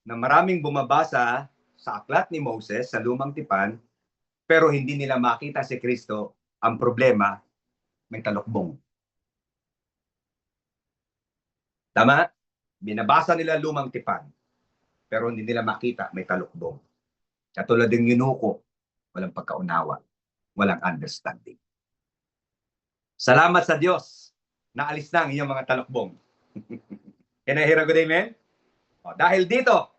na maraming bumabasa sa aklat ni Moses sa lumang tipan, pero hindi nila makita si Kristo. Ang problema, may talokbong. Tama? Binabasa nila lumang tipan, pero hindi nila makita may talokbong. Katulad ng yunuko, walang pagkaunawa, walang understanding. Salamat sa Diyos na alis na ang inyong mga talokbong. Can I hear a good amen? O, dahil dito,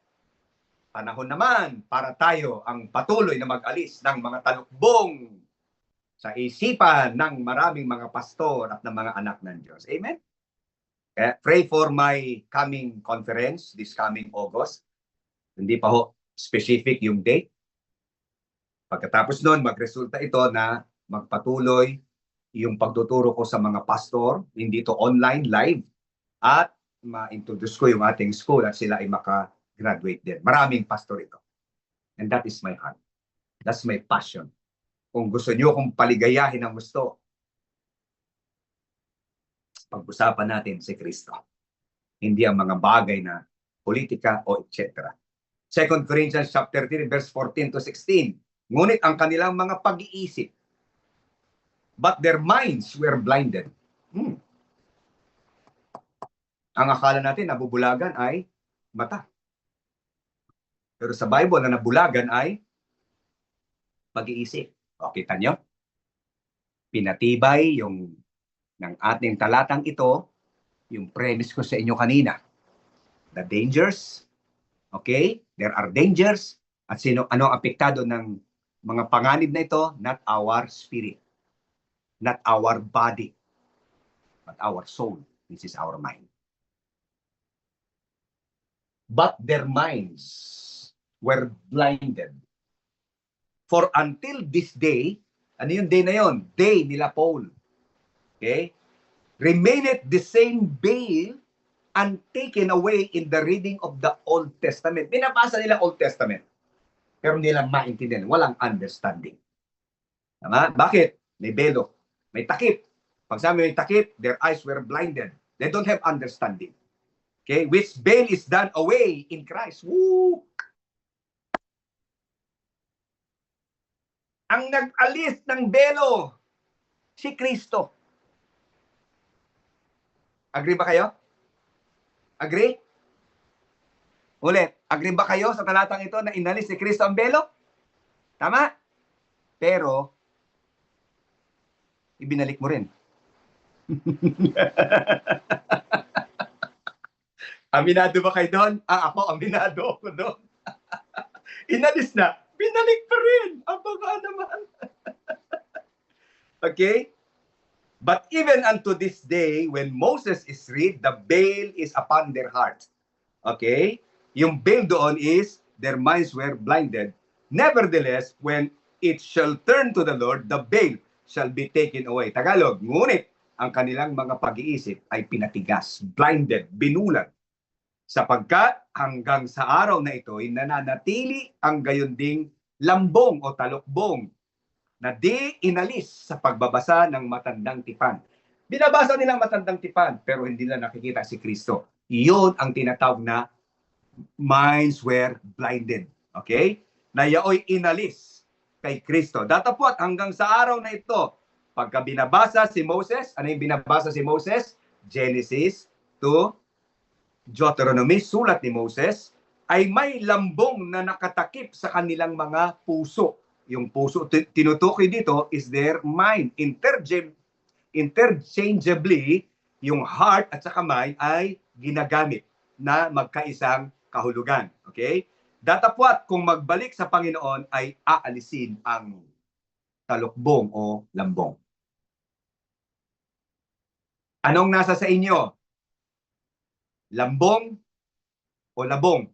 panahon naman para tayo ang patuloy na mag-alis ng mga talokbong sa isipan ng maraming mga pastor at ng mga anak ng Diyos. Amen? Pray for my coming conference this coming August. Hindi pa ho specific yung date. Pagkatapos nun, magresulta ito na magpatuloy yung pagtuturo ko sa mga pastor, hindi ito online, live, at ma-introduce ko yung ating school at sila ay maka-graduate din. Maraming pastor ito. And that is my heart. That's my passion. Kung gusto nyo kung paligayahin ang gusto, pag-usapan natin si Kristo. Hindi ang mga bagay na politika o etc. 2 Corinthians chapter 3 verse 14 to 16. Ngunit ang kanilang mga pag-iisip, but their minds were blinded. Ang akala natin nabubulagan ay mata. Pero sa Bible na nabulagan ay pag-iisip. O, kita nyo? Pinatibay yung ng ating talatang ito, yung premise ko sa inyo kanina. The dangers, okay? There are dangers. At ano ang apektado ng mga panganib na ito? Not our spirit. Not our body. But our soul. This is our mind. But their minds were blinded. For until this day, ano yung day na yon? Day nila Paul. Okay? Remaineth the same veil and taken away in the reading of the Old Testament. Binabasa nila Old Testament. Pero hindi lang maintindihan. Walang understanding. Tama? Bakit? May belo. May takip. Pag sabi may takip, their eyes were blinded. They don't have understanding. Okay? Which veil is done away in Christ. Woo! Ang nag-alis ng belo, si Kristo. Agree ba kayo? Agree? Ulit, agree ba kayo sa talatang ito na inalis ni Kristo ang belo? Tama? Pero, ibinalik mo rin. Aminado ba kayo doon? Ako, aminado ako doon. Inalis na, binalik pa rin. Baka naman. Okay? But even unto this day, when Moses is read, the veil is upon their hearts. Okay? Yung veil doon is, their minds were blinded. Nevertheless, when it shall turn to the Lord, the veil shall be taken away. Tagalog, ngunit ang kanilang mga pag-iisip ay pinatigas, blinded, binulag. Sapagkat hanggang sa araw na ito ay nananatili ang gayon ding lambong o talukbong na di inalis sa pagbabasa ng matandang tipan. Binabasa nila ang matandang tipan pero hindi nila nakikita si Kristo. Iyon ang tinatawag na minds were blinded. Okay? Na yaoy inalis kay Kristo. Datapwat hanggang sa araw na ito, pagka binabasa si Moses, ano yung binabasa si Moses? Genesis to Deuteronomy, sulat ni Moses, ay may lambong na nakatakip sa kanilang mga puso. Yung puso, tinutukoy dito is their mind. Interchangeably, yung heart at saka mind ay ginagamit na magkaisang kahulugan. Okay? Datapwat, kung magbalik sa Panginoon, ay aalisin ang talukbong o lambong. Anong nasa sa inyo? Lambong o labong?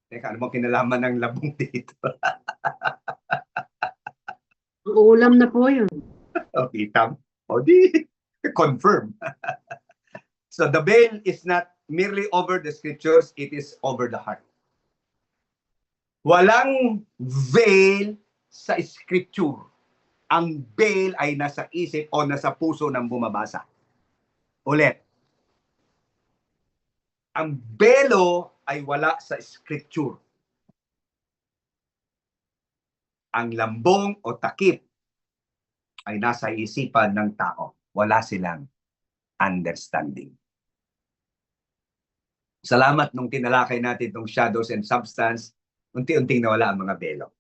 Teka, ano bang kinalaman ng labong dito? Ulam na po yun. Okay, o di, confirm. So the veil is not merely over the scriptures, it is over the heart. Walang veil sa scripture. Ang veil ay nasa isip o nasa puso ng bumabasa. Ulit. Ang belo ay wala sa scripture. Ang lambong o takip ay nasa isipan ng tao. Wala silang understanding. Salamat nung tinalakay natin itong shadows and substance, unti-unting nawala ang mga belo.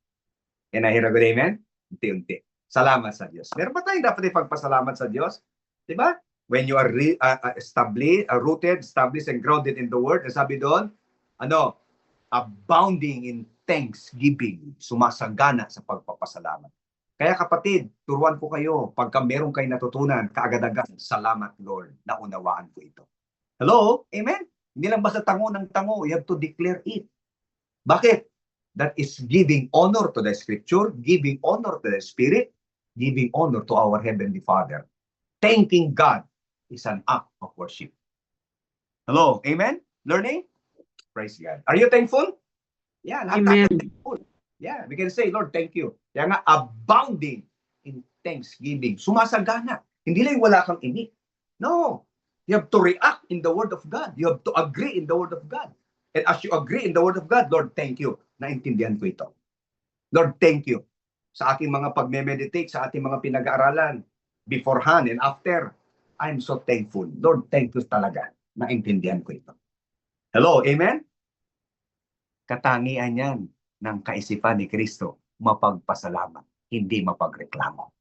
Can I hear a good amen? Unti-unti. Salamat sa Diyos. Meron ba tayong dapat ipagpasalamat sa Diyos? Diba? When you are rooted, established, and grounded in the Word, sabi doon, abounding in thanksgiving, sumasagana sa pagpapasalamat. Kaya kapatid, turuan ko kayo, pagka meron kayo natutunan, kaagad-agad, salamat Lord, naunawaan ko ito. Hello? Amen? Hindi lang basta tango ng tango, you have to declare it. Bakit? That is giving honor to the Scripture, giving honor to the Spirit, giving honor to our Heavenly Father. Thanking God is an act of worship. Hello? Amen? Learning? Praise God. Are you thankful? Yeah, lahat tayo thankful. Yeah, we can say, Lord, thank you. Kaya nga, abounding in thanksgiving. Sumasagana. Hindi lang wala kang inik. No. You have to react in the Word of God. You have to agree in the Word of God. And as you agree in the Word of God, Lord, thank you. Naintindihan ko ito. Lord, thank you. Sa aking mga pagme-meditate, sa ating mga pinag-aaralan, beforehand and after, I'm so thankful. Lord, thank you talaga. Naintindihan ko ito. Hello, amen? Katangian yan ng kaisipan ni Kristo, mapagpasalamat, hindi mapagreklamo.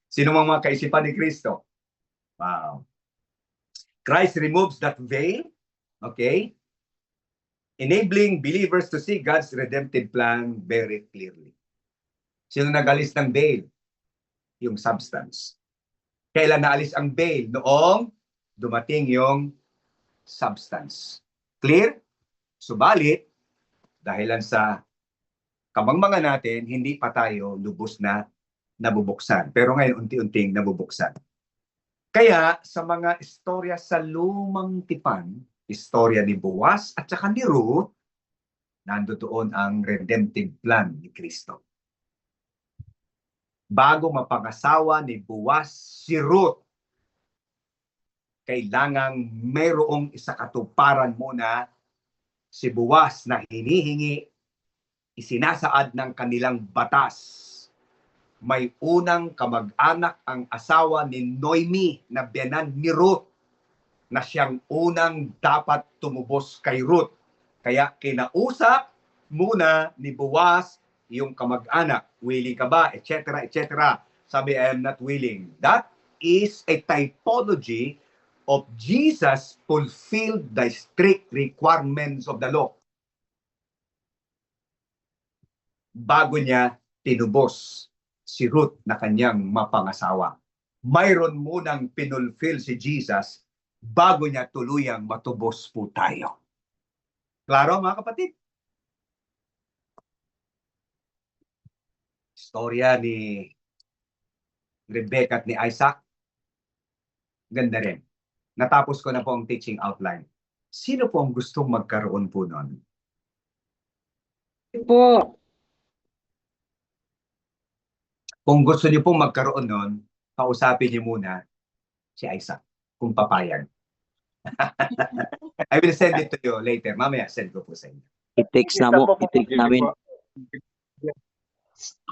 Sino mga kaisipan ni Kristo? Wow. Christ removes that veil, okay? Enabling believers to see God's redemptive plan very clearly. Sino nag-alis ng veil? Yung substance. Kailan naalis ang veil? Noong dumating yung substance. Clear? Subalit, dahilan sa kamangmangan natin, hindi pa tayo lubos na nabubuksan. Pero ngayon, unti-unting nabubuksan. Kaya, sa mga istorya sa lumang tipan, istorya ni Boaz at saka ni Ruth, nandoon ang redemptive plan ni Kristo. Bago mapangasawa ni Boaz si Ruth, kailangang mayroong isakatuparan muna si Boaz na hinihingi, isinasaad ng kanilang batas. May unang kamag-anak ang asawa ni Noemi na biyanan ni Ruth na siyang unang dapat tumubos kay Ruth. Kaya kinausap muna ni Boaz yung kamag-anak. Willing ka ba? Etc. etc. Sabi, I am not willing. That is a typology of Jesus fulfilled the strict requirements of the law. Bago niya tinubos si Ruth na kanyang mapangasawa. Mayroon munang pinulfill si Jesus bago niya tuluyang matubos po tayo. Klaro mga kapatid? Istorya ni Rebecca at ni Isaac. Ganda rin. Natapos ko na po ang teaching outline. Sino po ang gustong magkaroon po nun? Po. Kung gusto niyo pong magkaroon nun, kausapin niyo muna si Isaac kung papayag. I will send it to you later. Mamaya, send ko po sa inyo. I-text na mo, i-text namin.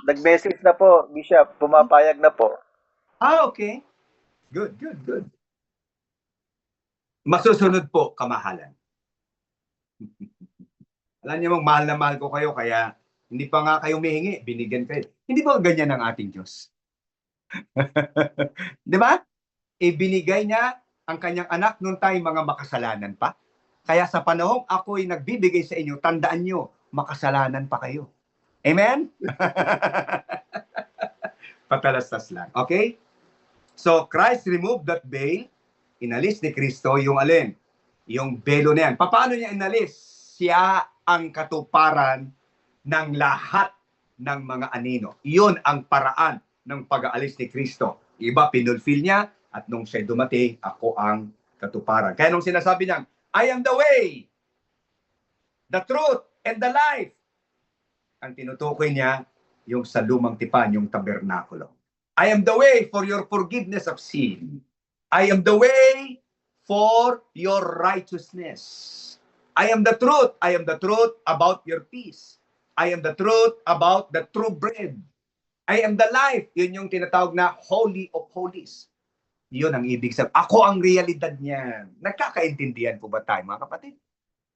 Nag-message na po, Bishop. Pumapayag na po. Ah, okay. Good, good, good. Masusunod po, kamahalan. Alam niyo mong mahal na mahal ko kayo, kaya hindi pa nga kayo humihingi, binigyan kayo. Hindi ba ganyan ang ating Diyos? Di ba? Ibinigay niya ang kanyang anak nung tayo mga makasalanan pa. Kaya sa panahong ako'y nagbibigay sa inyo, tandaan nyo, makasalanan pa kayo. Amen? Patalastas lang. Okay? So, Christ removed that veil. Inalis ni Kristo yung alin? Yung belo na yan. Paano niya inalis? Siya ang katuparan ng lahat ng mga anino. Iyon ang paraan ng pag-aalis ni Kristo. Iba, pinulfill niya, at nung siya dumating, ako ang katuparan. Kaya nung sinasabi niya, I am the way, the truth, and the life. Ang tinutukoy niya, yung sa lumang tipan, yung tabernakulo. I am the way for your forgiveness of sin. I am the way for your righteousness. I am the truth. I am the truth about your peace. I am the truth about the true bread. I am the life. Yun yung tinatawag na Holy of Holies. Yun ang ibig sabihin. Ako ang realidad niyan. Nagkakaintindihan po ba tayo, mga kapatid?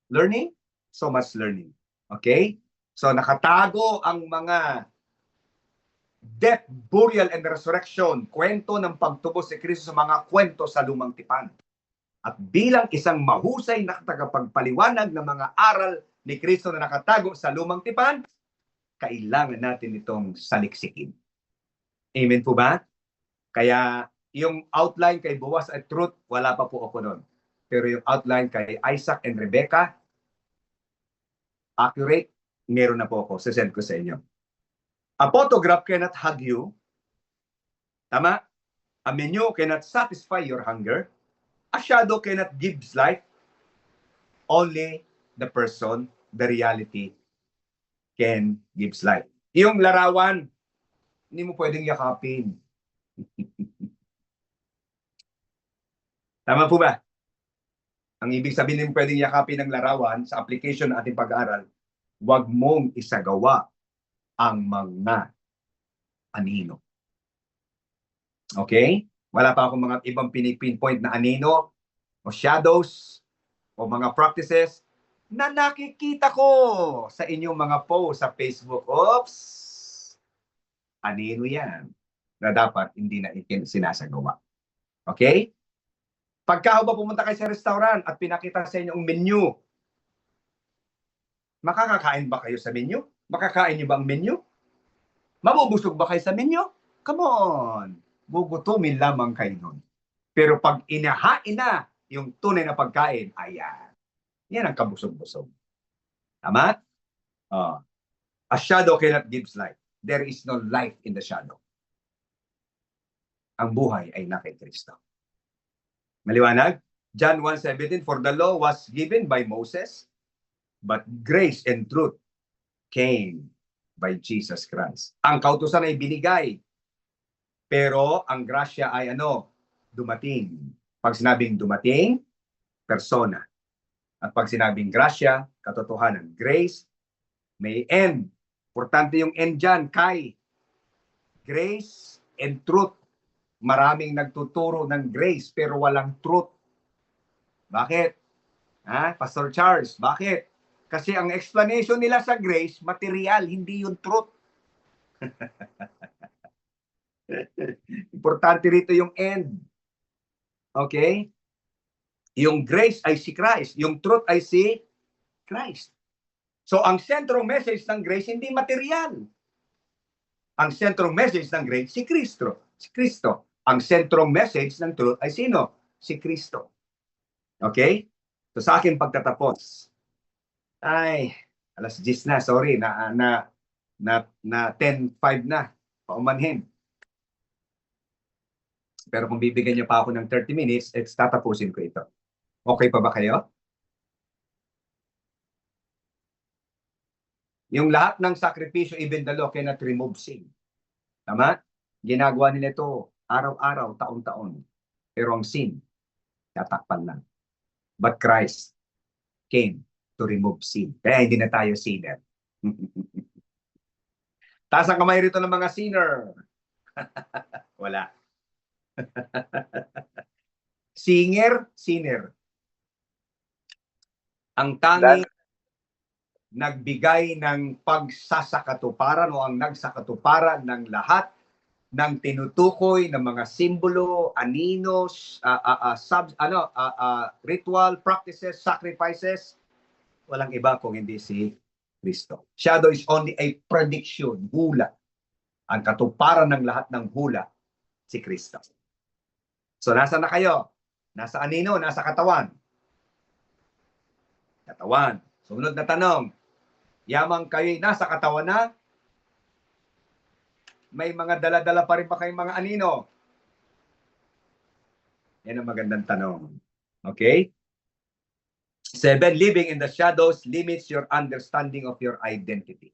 Learning? So much learning. Okay? So nakatago ang mga death, burial, and resurrection, kwento ng pagtubos si Kristo sa mga kwento sa lumang tipan. At bilang isang mahusay na tagapagpaliwanag ng mga aral ni Kristo na nakatago sa lumang tipan, kailangan natin itong saliksikin. Amen po ba? Kaya yung outline kay Boaz at Ruth, wala pa po ako noon. Pero yung outline kay Isaac and Rebecca, accurate, meron na po ako. Sasend ko sa inyo. A photograph cannot hug you. Tama? A menu cannot satisfy your hunger. A shadow cannot give life. Only the person, the reality, can give life. Yung larawan, hindi mo pwedeng yakapin. Tama po ba? Ang ibig sabihin ng pwedeng yakapin ng larawan sa application ng ating pag-aaral, huwag mong isagawa ang mga anino. Okay? Wala pa akong mga ibang pinpoint na anino o shadows o mga practices. na nakikita ko sa inyong mga post sa Facebook. Oops! Anino yan? Na dapat hindi na sinasagawa. Okay? Pagka ba pumunta kayo sa restaurant at pinakita sa inyo ang menu, makakakain ba kayo sa menu? Makakain niyo ba ang menu? Mabubusog ba kayo sa menu? Come on! Gugutumin lamang kayo nun. Pero pag inahain na yung tunay na pagkain, ayan. Yan ang kabusog-busog. Tama? A shadow cannot give light. There is no light in the shadow. Ang buhay ay na kay Kristo. Maliwanag? John 1:17, for the law was given by Moses, but grace and truth came by Jesus Christ. Ang kautusan ay binigay, pero ang grasya ay dumating. Pag sinabing dumating, persona. At pag sinabing grasya, katotohanan. Grace, may end. Importante yung end dyan, kay. Grace and truth. Maraming nagtuturo ng grace, pero walang truth. Bakit? Pastor Charles, bakit? Kasi ang explanation nila sa grace, material, hindi yung truth. Importante rito yung end. Okay? Yung grace ay si Christ. Yung truth ay si Christ. So, ang sentrong message ng grace, hindi material. Ang sentrong message ng grace, si Kristo. Si Kristo. Ang sentrong message ng truth ay sino? Si Kristo. Okay? So, sa akin pagtatapos, ay, alas 10 na, sorry, na 10:05 na, paumanhin. Pero kung bibigyan niyo pa ako ng 30 minutes, tatapusin ko ito. Okay pa ba kayo? Yung lahat ng sakripisyo, even the law cannot remove sin. Tama? Ginagawa nila ito araw-araw, taon-taon. Pero ang sin, tatakpan lang. But Christ came to remove sin. Kaya hindi na tayo sinner. Taas ang kamay rito ng mga sinner. Wala. Singer, sinner. Ang tanging nagbigay ng pagsasakatuparan o ang nagsakatuparan ng lahat ng tinutukoy ng mga simbolo, aninos, ritual, practices, sacrifices, walang iba kung hindi si Kristo. Shadow is only a prediction, hula. Ang katuparan ng lahat ng hula, si Kristo. So, nasa na kayo? Nasa anino? Nasa katawan? Katawan. Sunod na tanong. Yamang kayo nasa katawan na, may mga dala-dala pa rin ba kayong mga anino? Yan ang magandang tanong. Okay? 7, living in the shadows limits your understanding of your identity.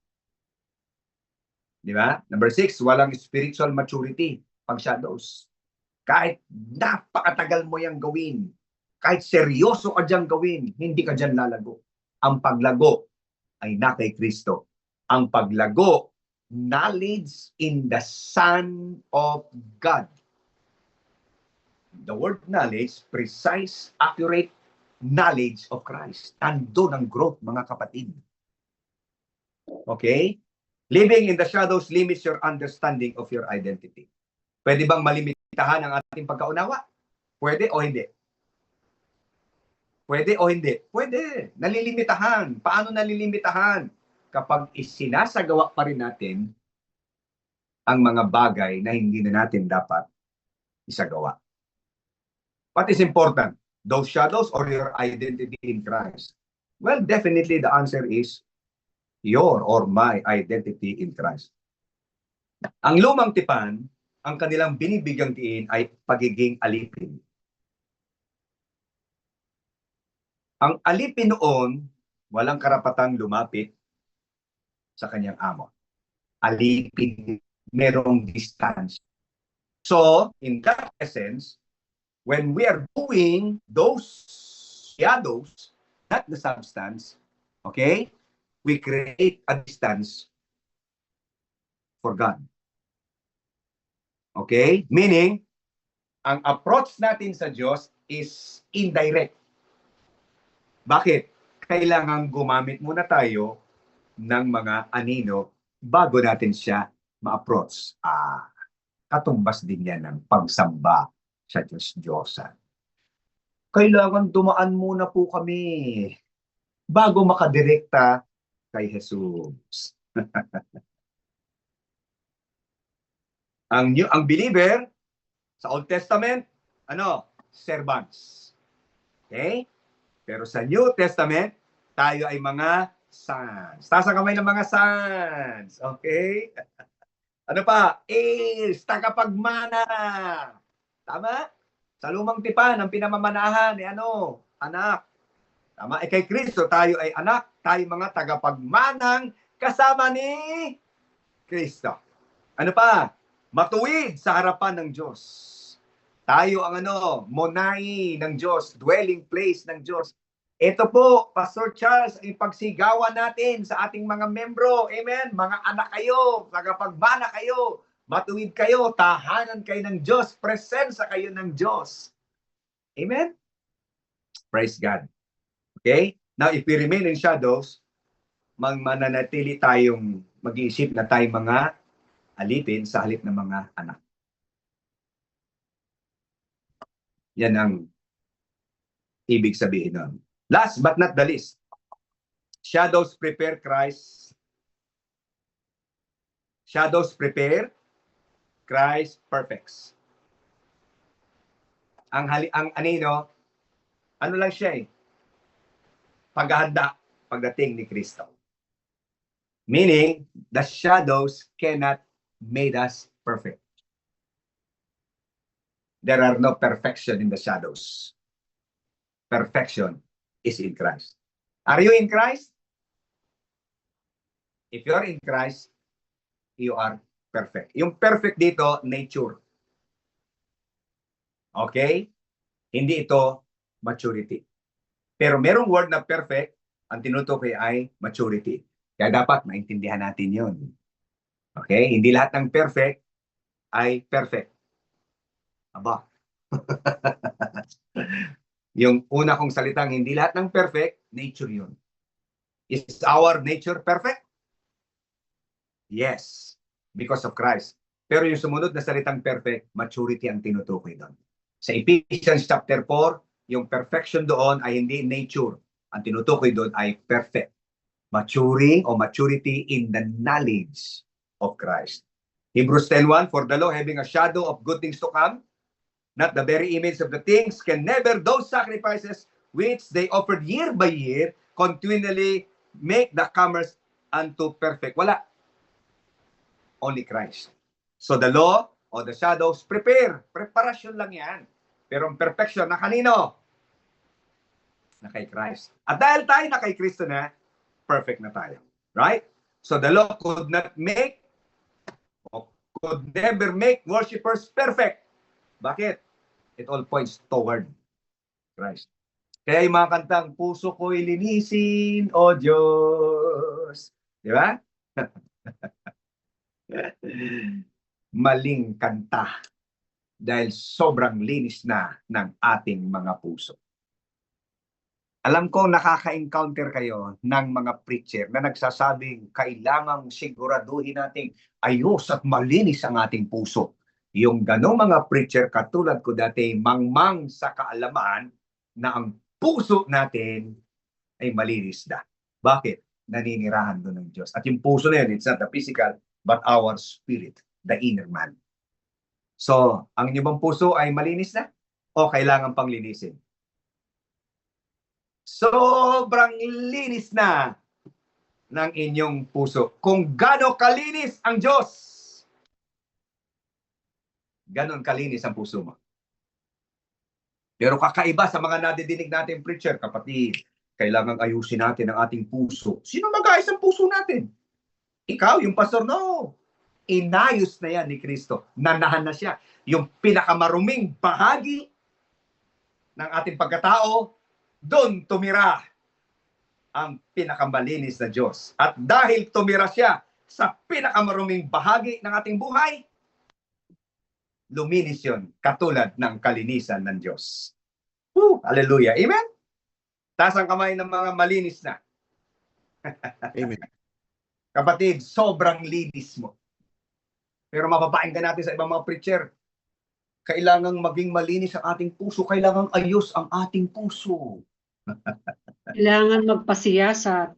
Di ba? Number 6, walang spiritual maturity pag shadows. Kahit napakatagal mo yung gawin, kahit seryoso ka dyan gawin, hindi ka dyan lalago. Ang paglago ay na kay Kristo. Ang paglago, knowledge in the Son of God. The word knowledge, precise, accurate knowledge of Christ. Ando ng growth, mga kapatid. Okay? Living in the shadows limits your understanding of your identity. Pwede bang malimitahan ang ating pagkaunawa? Pwede o hindi? Pwede o hindi? Pwede. Nalilimitahan. Paano nalilimitahan? Kapag isinasagawa pa rin natin ang mga bagay na hindi na natin dapat isagawa. What is important? Those shadows or your identity in Christ? Well, definitely the answer is your or my identity in Christ. Ang lumang tipan, ang kanilang binibigyang tiin ay pagiging alipin. Ang alipin noon, walang karapatang lumapit sa kanyang amo. Alipin, merong distance. So, in that essence, when we are doing those shadows, not the substance, okay, we create a distance for God. Okay? Meaning, ang approach natin sa Diyos is indirect. Bakit? kailangan gumamit muna tayo ng mga anino bago natin siya ma-approach. Katumbas din yan ng pagsamba sa Diyos-Diyosan. Kailangan dumaan muna po kami bago makadirekta kay Jesus. Ang believer sa Old Testament, servants. Okay? Pero sa New Testament, tayo ay mga sons. Taas ang kamay ng mga sons. Okay? Ano pa? Heirs, tagapagmana. Tama? Sa lumang tipan, ang pinamamanahan ay anak. Tama? Kay Kristo, tayo ay anak. Tayo mga tagapagmanang kasama ni Kristo. Ano pa? Matuwid sa harapan ng Diyos. Tayo ang monai ng Diyos, dwelling place ng Diyos. Ito po, Pastor Charles, ang pagsigawan natin sa ating mga membro. Amen? Mga anak kayo, tagapagmana kayo, matuwid kayo, tahanan kayo ng Diyos, presensya kayo ng Diyos. Amen? Praise God. Okay? Now, if we remain in shadows, mananatili tayong mag-iisip na tayong mga alipin sa halip ng mga anak. Yan ang ibig sabihin nun. Last but not the least, shadows prepare Christ. Shadows prepare, Christ perfects. Ang anino, ano lang siya paghahanda pagdating ni Kristo. Meaning, the shadows cannot make us perfect. There are no perfection in the shadows. Perfection is in Christ. Are you in Christ? If you are in Christ, you are perfect. Yung perfect dito, nature. Okay? Hindi ito maturity. Pero merong word na perfect, ang tinutukoy ay maturity. Kaya dapat maintindihan natin yun. Okay? Hindi lahat ng perfect ay perfect. Aba. Yung una kong salitang, hindi lahat ng perfect, nature yun. Is our nature perfect? Yes. Because of Christ. Pero yung sumunod na salitang perfect, maturity ang tinutukoy doon. Sa Ephesians chapter 4, yung perfection doon ay hindi nature. Ang tinutukoy doon ay perfect. Maturing or maturity in the knowledge of Christ. Hebrews 10:1, for the law having a shadow of good things to come, not the very image of the things, can never those sacrifices which they offered year by year continually make the comers unto perfect. Wala. Only Christ. So the law or the shadows prepare. Preparasyon lang yan. Pero ang perfection na kanino? Na kay Christ. At dahil tayo na kay Kristo na, perfect na tayo. Right? So the law could not make or could never make worshipers perfect. Bakit? It all points toward Christ. Kaya yung mga kantang, puso ko'y linisin, O Diyos. Di ba? Maling kanta. Dahil sobrang linis na ng ating mga puso. Alam ko nakaka-encounter kayo ng mga preacher na nagsasabing kailangang siguraduhin natin ayos at malinis ang ating puso. Yung ganong mga preacher katulad ko dati, mangmang sa kaalaman na ang puso natin ay malinis na. Bakit? Naninirahan doon ng Diyos. At yung puso na yun, it's not the physical, but our spirit, the inner man. So, ang inyong puso ay malinis na? O kailangan pang linisin? Sobrang linis na ng inyong puso. Kung gaano kalinis ang Diyos, ganon kalinis ang puso mo. Pero kakaiba sa mga nadidinig natin, preacher, kapatid, kailangan ayusin natin ang ating puso. Sino mag-ayos ang puso natin? Ikaw, yung pastor? No. Inayos na yan ni Kristo. Nanahan na siya. Yung pinakamaruming bahagi ng ating pagkatao, doon tumira ang pinakamalinis na Diyos. At dahil tumira siya sa pinakamaruming bahagi ng ating buhay, luminis yun katulad ng kalinisan ng Diyos. Hallelujah. Amen? Taas ang kamay ng mga malinis na. Amen. Kapatid, sobrang linis mo. Pero mapapakinggan natin sa ibang mga preacher, kailangang maging malinis ang ating puso, kailangang ayos ang ating puso. Kailangan magpasiyasat.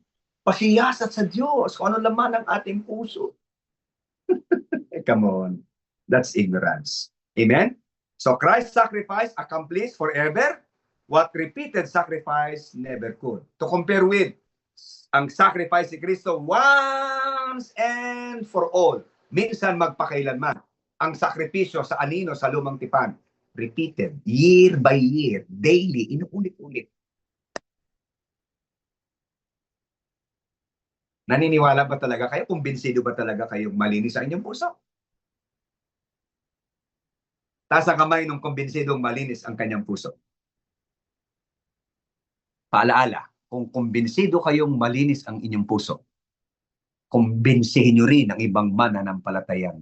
Pasiyasat sa Diyos kung ano laman ng ating puso. Come on. That's ignorance. Amen? So Christ's sacrifice accomplished forever what repeated sacrifice never could. To compare with ang sacrifice ni Kristo once and for all. Minsan magpakailanman. Ang sakripisyo sa anino sa lumang tipan. Repeated, year by year, daily, inuulit-ulit. Naniniwala ba talaga kayo? Kumbinsido ba talaga kayong malinis sa inyong puso? Taas ang kamay ng kumbinsidong malinis ang kanyang puso. Paalaala, kung kumbinsido kayong malinis ang inyong puso, kumbinsihin nyo rin ang ibang mananampalatayang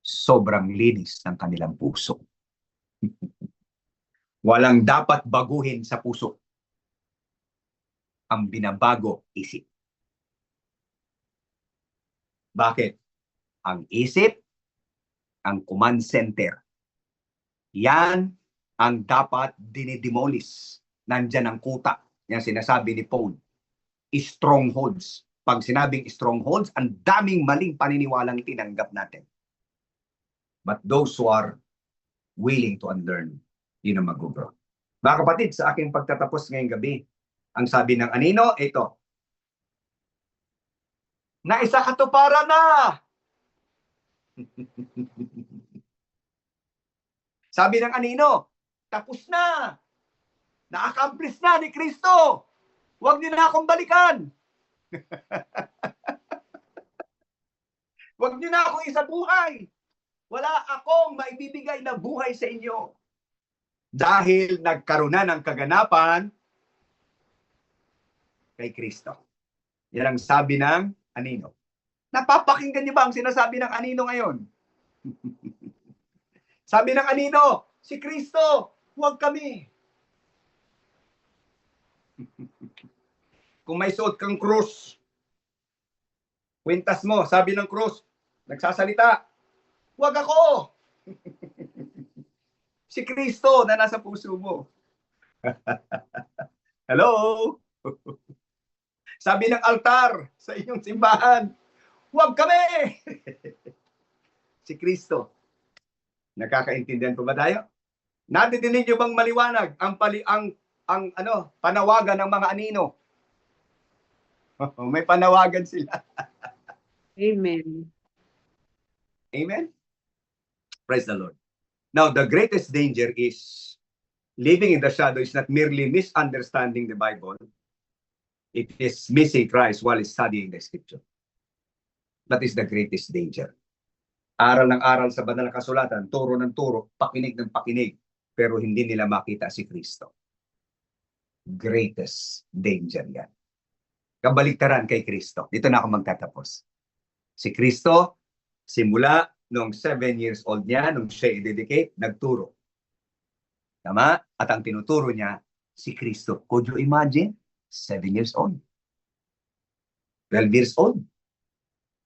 sobrang linis ng kanilang puso. Walang dapat baguhin sa puso. Ang binabago, isip. Bakit? Ang isip, ang command center. Yan ang dapat dinidemolish. Nandyan ang kuta. Yan sinasabi ni Paul. Strongholds. Pag sinabing strongholds, ang daming maling paniniwalang tinanggap natin. But those who are willing to unlearn, yun ang mag-grow. Mga kapatid, sa aking pagtatapos ngayong gabi, ang sabi ng anino, ito, na isa katuparan na! Sabi ng anino, tapos na! Na-accomplish na ni Kristo! Huwag niyo na akong balikan! Huwag niyo na akong isabuhay! Wala akong maibibigay na buhay sa inyo. Dahil nagkaroon na ng kaganapan kay Kristo. Yan ang sabi ng anino. Napapakinggan niyo ba ang sinasabi ng anino ngayon? Sabi ng anino, si Kristo, huwag kami. Kung may suot kang krus, kwintas mo, sabi ng krus, nagsasalita, huwag ako. Si Kristo na nasa puso mo. Hello? Sabi ng altar sa inyong simbahan, huwag kami. Si Kristo. Nakakaintindihan po ba tayo? Nadidinig niyo bang maliwanag ang panawagan ng mga anino? May panawagan sila. Amen. Amen? Praise the Lord. Now, the greatest danger is living in the shadow is not merely misunderstanding the Bible. It is missing Christ while studying the Scripture. That is the greatest danger. Aral ng aral sa banal na kasulatan, turo ng turo, pakinig ng pakinig, pero hindi nila makita si Kristo. Greatest danger yan. Kabaliktaran kay Kristo. Dito na ako magtatapos. Si Kristo, simula nung 7 years old niya, nung siya i-dedicate, nagturo. Tama? At ang tinuturo niya, si Kristo. Could you imagine? 7 years old. 12 years old.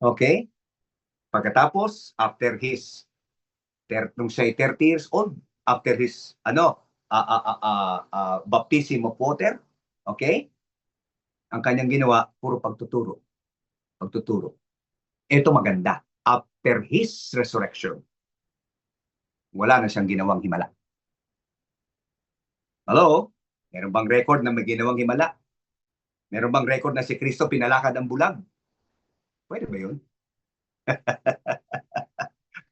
Okay? Pagkatapos, after his, nung siya 30 years old, after his, baptism of water, okay? Ang kanyang ginawa, puro pagtuturo. Pagtuturo. Ito maganda. After his resurrection, wala na siyang ginawang himala. Hello? Meron bang record na may ginawang himala? Meron bang record na si Kristo pinalakad ang bulag? Pwede ba yun?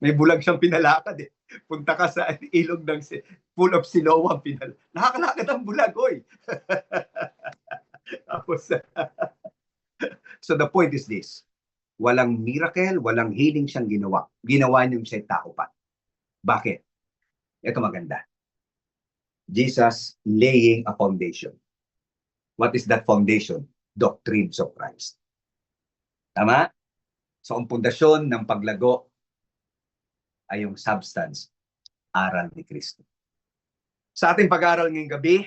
May bulag siyang pinalakad eh. Punta ka sa ilog ng full of Siloam. Nakakalakad ang bulag, oy. Tapos, so the point is this. Walang miracle, walang healing siyang ginawa. Ginawa niyong siya tao pa. Bakit? Ito maganda. Jesus laying a foundation. What is that foundation? Doctrines of Christ. Tama? So ang pundasyon ng paglago ay yung substance, aral ni Kristo. Sa ating pag-aaral ngayong gabi,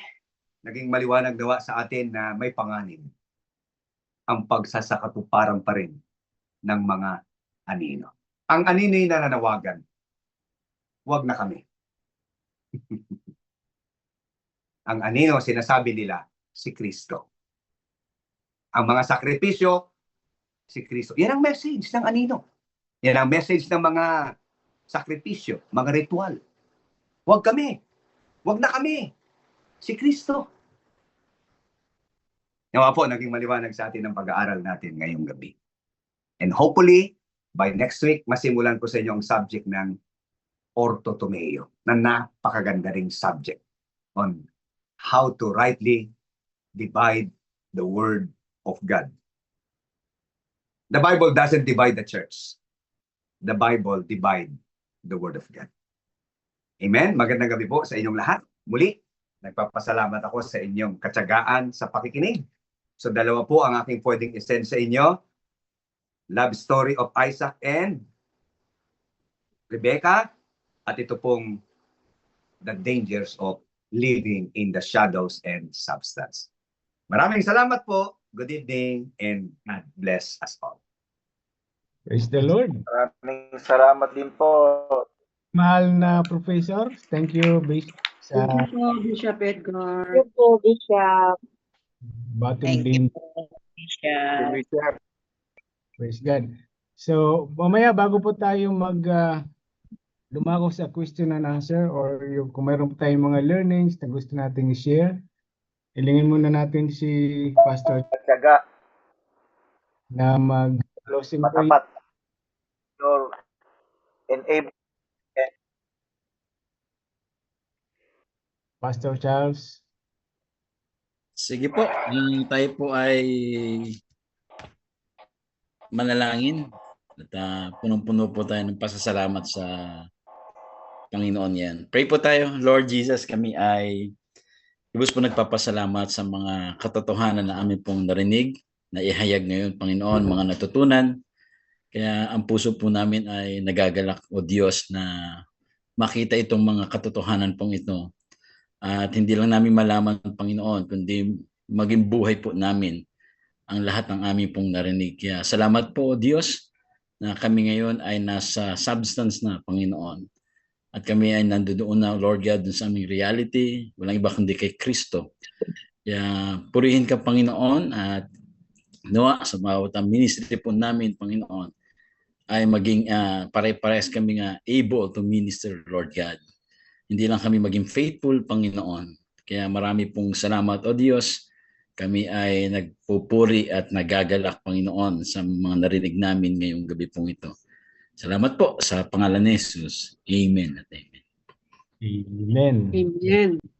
naging maliwanag nawa sa atin na may panganib ang pagsasakatuparan pa rin ng mga anino. Ang anino'y nananawagan, huwag na kami. Ang anino, sinasabi nila, si Kristo. Ang mga sakripisyo, si Kristo. Yan ang message ng anino. Yan ang message ng mga sakripisyo, mga ritual. Huwag kami. Huwag na kami. Si Kristo. Nawa po, naging maliwanag sa atin ang pag-aaral natin ngayong gabi. And hopefully, by next week, masimulan ko sa inyo ang subject ng orthotomeo, na napakaganda ring subject on how to rightly divide the Word of God. The Bible doesn't divide the church. The Bible divides the Word of God. Amen? Magandang gabi po sa inyong lahat. Muli, nagpapasalamat ako sa inyong katsagaan sa pakikinig. So dalawa po ang aking pwedeng isend sa inyo. Love Story of Isaac and Rebecca. At ito pong The Dangers of Living in the Shadows and Substance. Maraming salamat po. Good evening and God bless us all. Praise the Lord. Maraming salamat din po. Mahal na Professor, thank you sa Thank you po, Bishop Edgar. Thank you po, Bishop. bottom din. Bishop. Praise God. So, mamaya bago po tayo lumako sa question and answer or kung mayroon po tayong mga learnings na gusto nating i-share, ilingin muna natin si Pastor Tiyaga, na mag-closing prayer. matapat. Your enable. Pastor Charles. Sige po, tayo po ay manalangin at punong-puno po tayo ng pasasalamat sa Panginoon yan. Pray po tayo. Lord Jesus, kami ay lubos po nagpapasalamat sa mga katotohanan na amin pong narinig, na ihayag ngayon, Panginoon, mga natutunan. Kaya ang puso po namin ay nagagalak, O Diyos, na makita itong mga katotohanan pong ito. At hindi lang namin malaman, Panginoon, kundi maging buhay po namin ang lahat ng aming pong narinig. Kaya salamat po, O Diyos, na kami ngayon ay nasa substance na, Panginoon. At kami ay nandoon na, Lord God, sa aming reality. Walang iba kundi kay Kristo. Kaya purihin ka, Panginoon, at nawa sa bawat ministry po namin, Panginoon, ay maging pare-pares kami nga able to minister, Lord God. Hindi lang kami maging faithful, Panginoon. Kaya marami pong salamat, O Diyos. Kami ay nagpupuri at nagagalak, Panginoon, sa mga narinig namin ngayong gabi pong ito. Salamat po sa pangalan ni Jesus. Amen at amen. Amen. Amen.